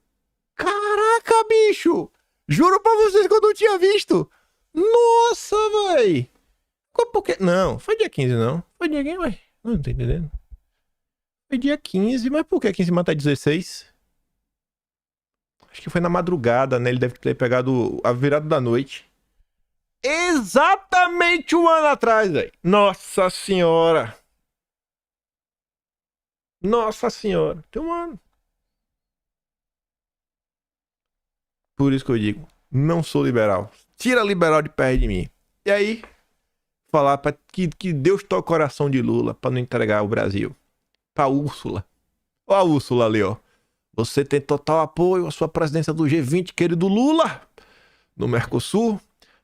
Caraca, bicho! Juro pra vocês que eu não tinha visto. Nossa, véi. Por quê? Não, foi dia 15, não. Foi dia 15, ué. Não tô entendendo. Foi dia 15, mas por que 15 mata 16? Acho que foi na madrugada, né? Ele deve ter pegado a virada da noite. Exatamente um ano atrás, velho. Nossa senhora. Nossa senhora. Tem um ano. Por isso que eu digo, não sou liberal. Tira liberal de perto de mim. E aí, falar pra que Deus toque o coração de Lula pra não entregar o Brasil. Pra Úrsula. Ó a Úrsula ali, ó. Você tem total apoio à sua presidência do G20, querido Lula. No Mercosul,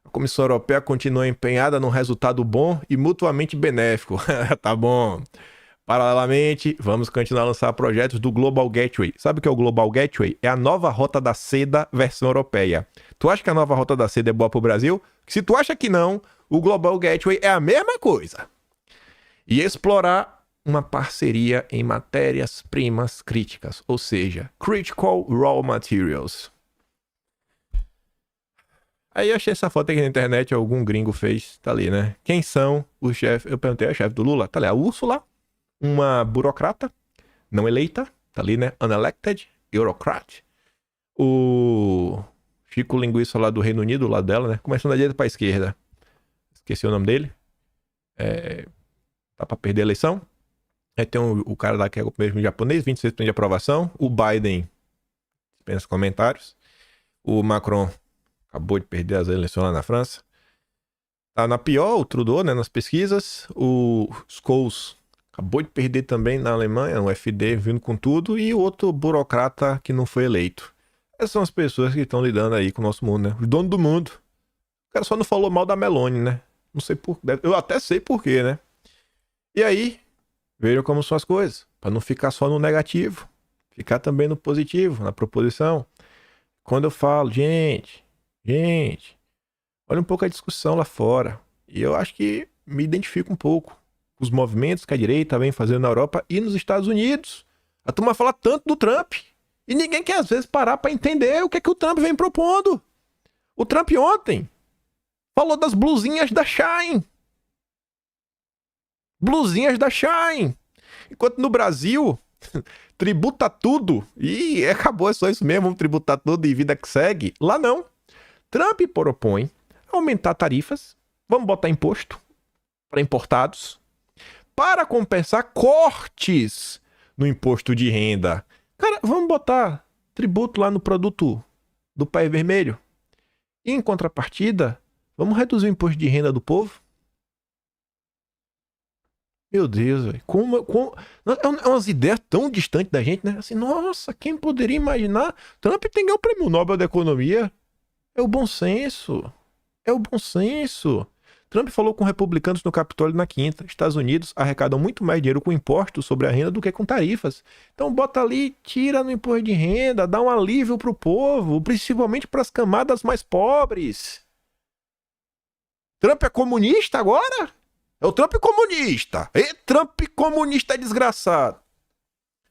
a Comissão Europeia continua empenhada num resultado bom e mutuamente benéfico. Tá bom. Paralelamente, vamos continuar a lançar projetos do Global Gateway. Sabe o que é o Global Gateway? É a nova Rota da Seda versão europeia. Tu acha que a nova Rota da Seda é boa pro Brasil? Se tu acha que não, o Global Gateway é a mesma coisa. E explorar uma parceria em matérias-primas críticas, ou seja, Critical Raw Materials. Aí eu achei essa foto aqui na internet, algum gringo fez, tá ali, né? Quem são os chefes? Eu perguntei ao chefe do Lula, tá ali, a Úrsula, uma burocrata não eleita, tá ali, né? Unelected, Eurocrat. O Chico Linguiça lá do Reino Unido, lá dela, né? Começando da direita pra esquerda. Esqueci o nome dele. Tá pra perder a eleição. Aí tem o cara lá que é o mesmo japonês, 26% de aprovação. O Biden, dispensa comentários. O Macron acabou de perder as eleições lá na França. Tá na pior, o Trudeau, né, nas pesquisas. O Scholz acabou de perder também na Alemanha, o FD vindo com tudo. E o outro burocrata que não foi eleito. Essas são as pessoas que estão lidando aí com o nosso mundo, né? Os donos do mundo. O cara só não falou mal da Meloni, né? Não sei por... Eu até sei por quê, né? E aí... Vejam como são as coisas, para não ficar só no negativo, ficar também no positivo, na proposição. Quando eu falo, gente, olha um pouco a discussão lá fora. E eu acho que me identifico um pouco com os movimentos que a direita vem fazendo na Europa e nos Estados Unidos. A turma fala tanto do Trump e ninguém quer às vezes parar para entender o que é que o Trump vem propondo. O Trump ontem falou das blusinhas da Shein. Blusinhas da Shein. Enquanto no Brasil, tributa tudo. E acabou, é só isso mesmo, vamos tributar tudo e vida que segue. Lá não. Trump propõe aumentar tarifas, vamos botar imposto para importados, para compensar cortes no imposto de renda. Cara, vamos botar tributo lá no produto do País Vermelho. E em contrapartida, vamos reduzir o imposto de renda do povo. Meu Deus, velho. É umas ideias tão distantes da gente, né? Assim, nossa, quem poderia imaginar? Trump tem que ganhar o prêmio Nobel da Economia. É o bom senso. Trump falou com republicanos no Capitólio na quinta. Estados Unidos arrecadam muito mais dinheiro com impostos sobre a renda do que com tarifas. Então bota ali, tira no imposto de renda, dá um alívio pro povo, principalmente para as camadas mais pobres. Trump é comunista agora? É o Trump comunista. E Trump comunista desgraçado.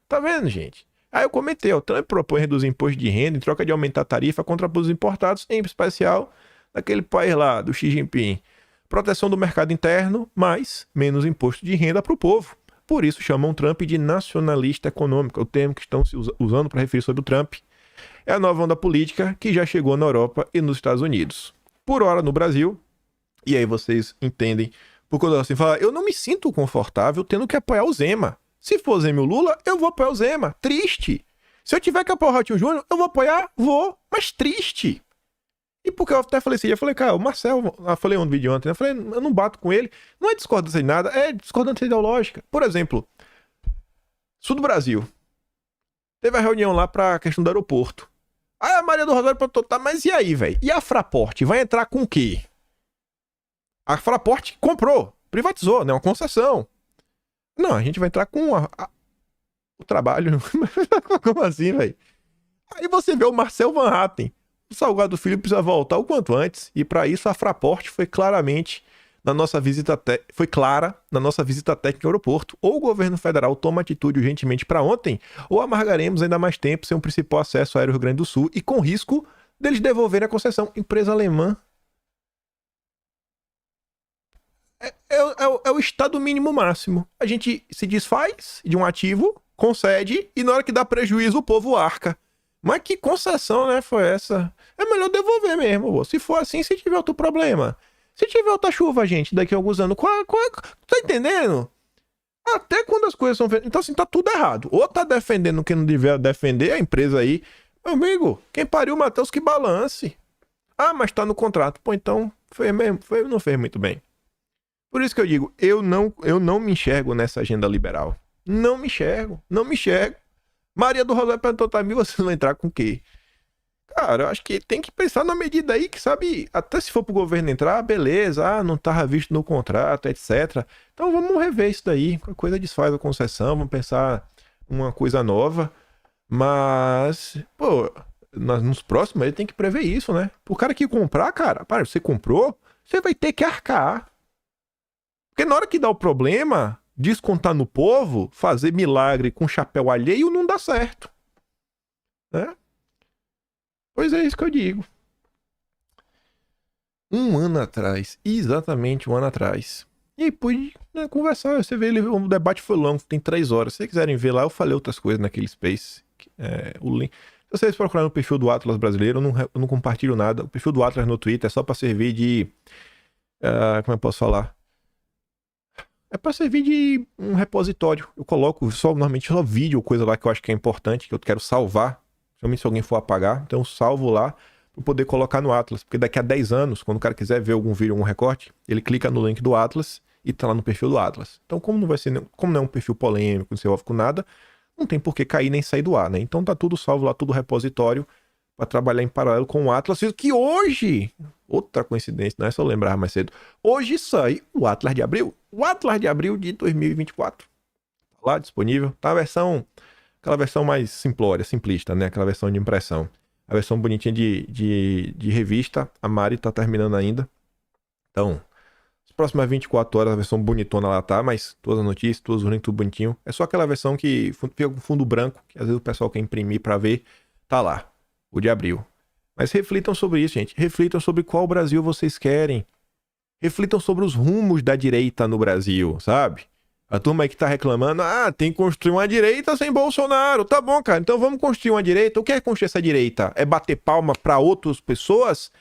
Tá vendo, gente? Aí eu comentei, o Trump propõe reduzir imposto de renda em troca de aumentar a tarifa contra produtos importados, em especial daquele país lá, do Xi Jinping. Proteção do mercado interno, mas menos imposto de renda pro povo. por isso chamam Trump de nacionalista econômico, é o termo que estão se usando para referir sobre o Trump. É a nova onda política que já chegou na Europa e nos Estados Unidos. Por hora no Brasil, e aí vocês entendem, porque quando eu assim falo, eu não me sinto confortável tendo que apoiar o Zema. Se for Zema e o Lula, eu vou apoiar o Zema. Triste. Se eu tiver que apoiar o Ratinho Júnior, eu vou apoiar? Vou. Mas triste. E porque eu até falei assim, eu falei, cara, o Marcel, eu falei um vídeo ontem, eu falei, eu não bato com ele. Não é discordância de nada, é discordância ideológica. Por exemplo, sul do Brasil. Teve a reunião lá pra questão do aeroporto. Aí a Maria do Rosário perguntou, tá, mas e aí, velho? E a Fraport vai entrar com o quê? A Fraport comprou, privatizou, né? Uma concessão. Não, a gente vai entrar com o trabalho. Como assim, velho? Aí você vê o Marcel Van Hatten. O Salgado Filho precisa voltar o quanto antes. E para isso a Fraport foi claramente na nossa visita foi clara na nossa visita técnica ao aeroporto. Ou o governo federal toma atitude urgentemente para ontem, ou amargaremos ainda mais tempo sem um principal acesso aéreo Rio Grande do Sul e com risco deles devolverem a concessão. Empresa alemã. É o estado mínimo máximo. A gente se desfaz de um ativo, concede, e na hora que dá prejuízo o povo arca. Mas que concessão, né, foi essa? É melhor devolver mesmo, pô. Se for assim, se tiver outro problema. Se tiver outra chuva, gente, daqui a alguns anos, tá entendendo? Até quando as coisas são... Então, assim, tá tudo errado. Ou tá defendendo quem não devia defender, a empresa aí. Meu amigo, quem pariu o Matheus que balance. Ah, mas tá no contrato. Pô, então, foi mesmo, não fez muito bem. Por isso que eu digo, eu não me enxergo nessa agenda liberal. Não me enxergo. Maria do Rosário perguntou pra mim, você vai entrar com o quê? Cara, eu acho que tem que pensar na medida aí que, sabe, até se for pro governo entrar, beleza, não tava visto no contrato, etc. Então vamos rever isso daí, qualquer coisa desfaz a concessão, vamos pensar uma coisa nova. Mas, pô, nos próximos ele tem que prever isso, né? O cara que comprar, cara, você comprou, você vai ter que arcar. Porque na hora que dá o problema, descontar no povo, fazer milagre com chapéu alheio não dá certo. Né? Pois é isso que eu digo. Um ano atrás, exatamente um ano atrás. E aí pude conversar, você vê, o debate foi longo, tem 3 horas. Se vocês quiserem ver lá, eu falei outras coisas naquele Space. O link. Se vocês procurarem no perfil do Atlas brasileiro, eu não compartilho nada. O perfil do Atlas no Twitter é só para servir de... como eu posso falar? É para servir de um repositório. Eu coloco normalmente só vídeo ou coisa lá que eu acho que é importante, que eu quero salvar. Principalmente se alguém for apagar. Então eu salvo lá para poder colocar no Atlas. Porque daqui a 10 anos, quando o cara quiser ver algum vídeo, algum recorte, ele clica no link do Atlas e tá lá no perfil do Atlas. Então como não é um perfil polêmico, não se envolve com nada, não tem por que cair nem sair do ar, né? Então tá tudo salvo lá, tudo repositório para trabalhar em paralelo com o Atlas, que hoje, outra coincidência, não é só lembrar mais cedo, hoje sai o Atlas de Abril. O Atlas de Abril de 2024. Tá lá disponível. Tá aquela versão mais simplória, simplista, né? Aquela versão de impressão. A versão bonitinha de revista, a Mari tá terminando ainda. Então, as próximas 24 horas a versão bonitona lá tá, mas todas as notícias, todos os links, tudo bonitinho. É só aquela versão que fica com fundo branco, que às vezes o pessoal quer imprimir pra ver, tá lá. O de Abril. Mas reflitam sobre isso, gente. Reflitam sobre qual Brasil vocês querem. Reflitam sobre os rumos da direita no Brasil, sabe? A turma aí que tá reclamando, tem que construir uma direita sem Bolsonaro. Tá bom, cara, então vamos construir uma direita. O que é construir essa direita? É bater palma pra outras pessoas?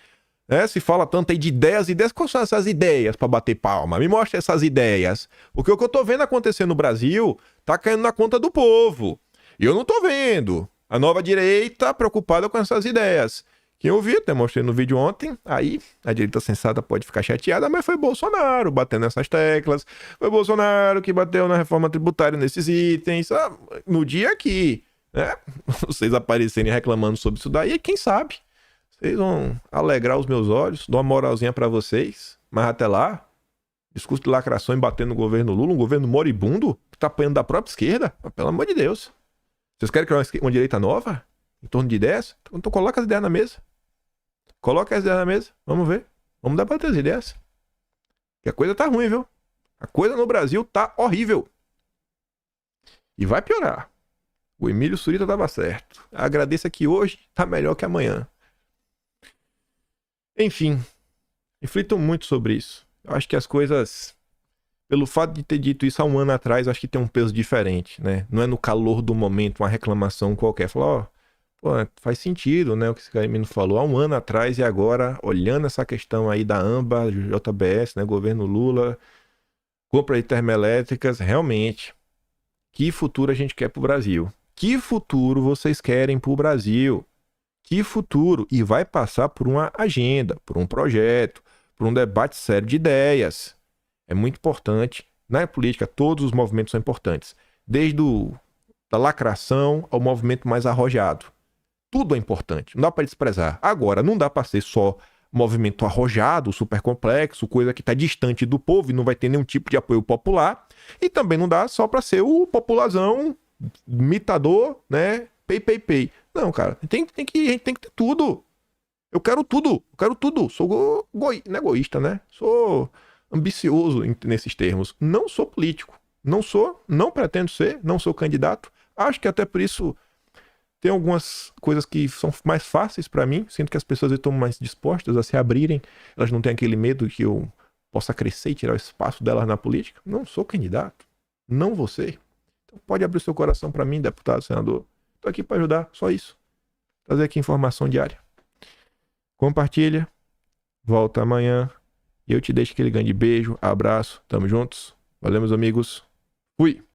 Se fala tanto aí de ideias, quais são essas ideias pra bater palma? Me mostra essas ideias. Porque o que eu tô vendo acontecer no Brasil tá caindo na conta do povo. E eu não tô vendo. A nova direita preocupada com essas ideias. Quem ouviu, até mostrei no vídeo ontem, aí a direita sensata pode ficar chateada, mas foi Bolsonaro batendo nessas teclas, foi Bolsonaro que bateu na reforma tributária nesses itens, no dia aqui, né? Vocês aparecerem reclamando sobre isso daí, quem sabe? Vocês vão alegrar os meus olhos, dou uma moralzinha pra vocês, mas até lá, discurso de lacração e batendo no governo Lula, um governo moribundo, que tá apanhando da própria esquerda, pelo amor de Deus. Vocês querem criar uma direita nova? Em torno de ideias? Então coloca as ideias na mesa. Coloca as ideias na mesa. Vamos ver. Vamos debater as ideias. Que a coisa tá ruim, viu? A coisa no Brasil tá horrível. E vai piorar. O Emílio Surita tava certo. Agradeça que hoje tá melhor que amanhã. Enfim. Reflitam muito sobre isso. Eu acho que as coisas pelo fato de ter dito isso há um ano atrás, eu acho que tem um peso diferente, né? Não é no calor do momento, uma reclamação qualquer. Falar, ó, pô, faz sentido, né? O que esse Caimino falou há um ano atrás e agora, olhando essa questão aí da AMBA, JBS, né? Governo Lula, compra de termoelétricas, realmente, que futuro a gente quer pro Brasil? Que futuro vocês querem pro Brasil? Que futuro? E vai passar por uma agenda, por um projeto, por um debate sério de ideias. É muito importante. Na política, todos os movimentos são importantes. Desde da lacração ao movimento mais arrojado. Tudo é importante. Não dá para desprezar. Agora, não dá para ser só movimento arrojado, super complexo, coisa que está distante do povo e não vai ter nenhum tipo de apoio popular. E também não dá só para ser o populazão, mitador, né? Pay. Não, cara. A gente tem que ter tudo. Eu quero tudo. Sou não é egoísta, né? Sou ambicioso nesses termos. Não sou político. Não pretendo ser, não sou candidato. Acho que até por isso tem algumas coisas que são mais fáceis para mim. Sinto que as pessoas estão mais dispostas a se abrirem. Elas não têm aquele medo que eu possa crescer e tirar o espaço delas na política. Não sou candidato. Não vou ser. Então pode abrir o seu coração para mim, deputado, senador. Estou aqui para ajudar, só isso. Trazer aqui informação diária. Compartilha. Volta amanhã. E eu te deixo aquele grande beijo, abraço. Tamo juntos. Valeu, meus amigos. Fui.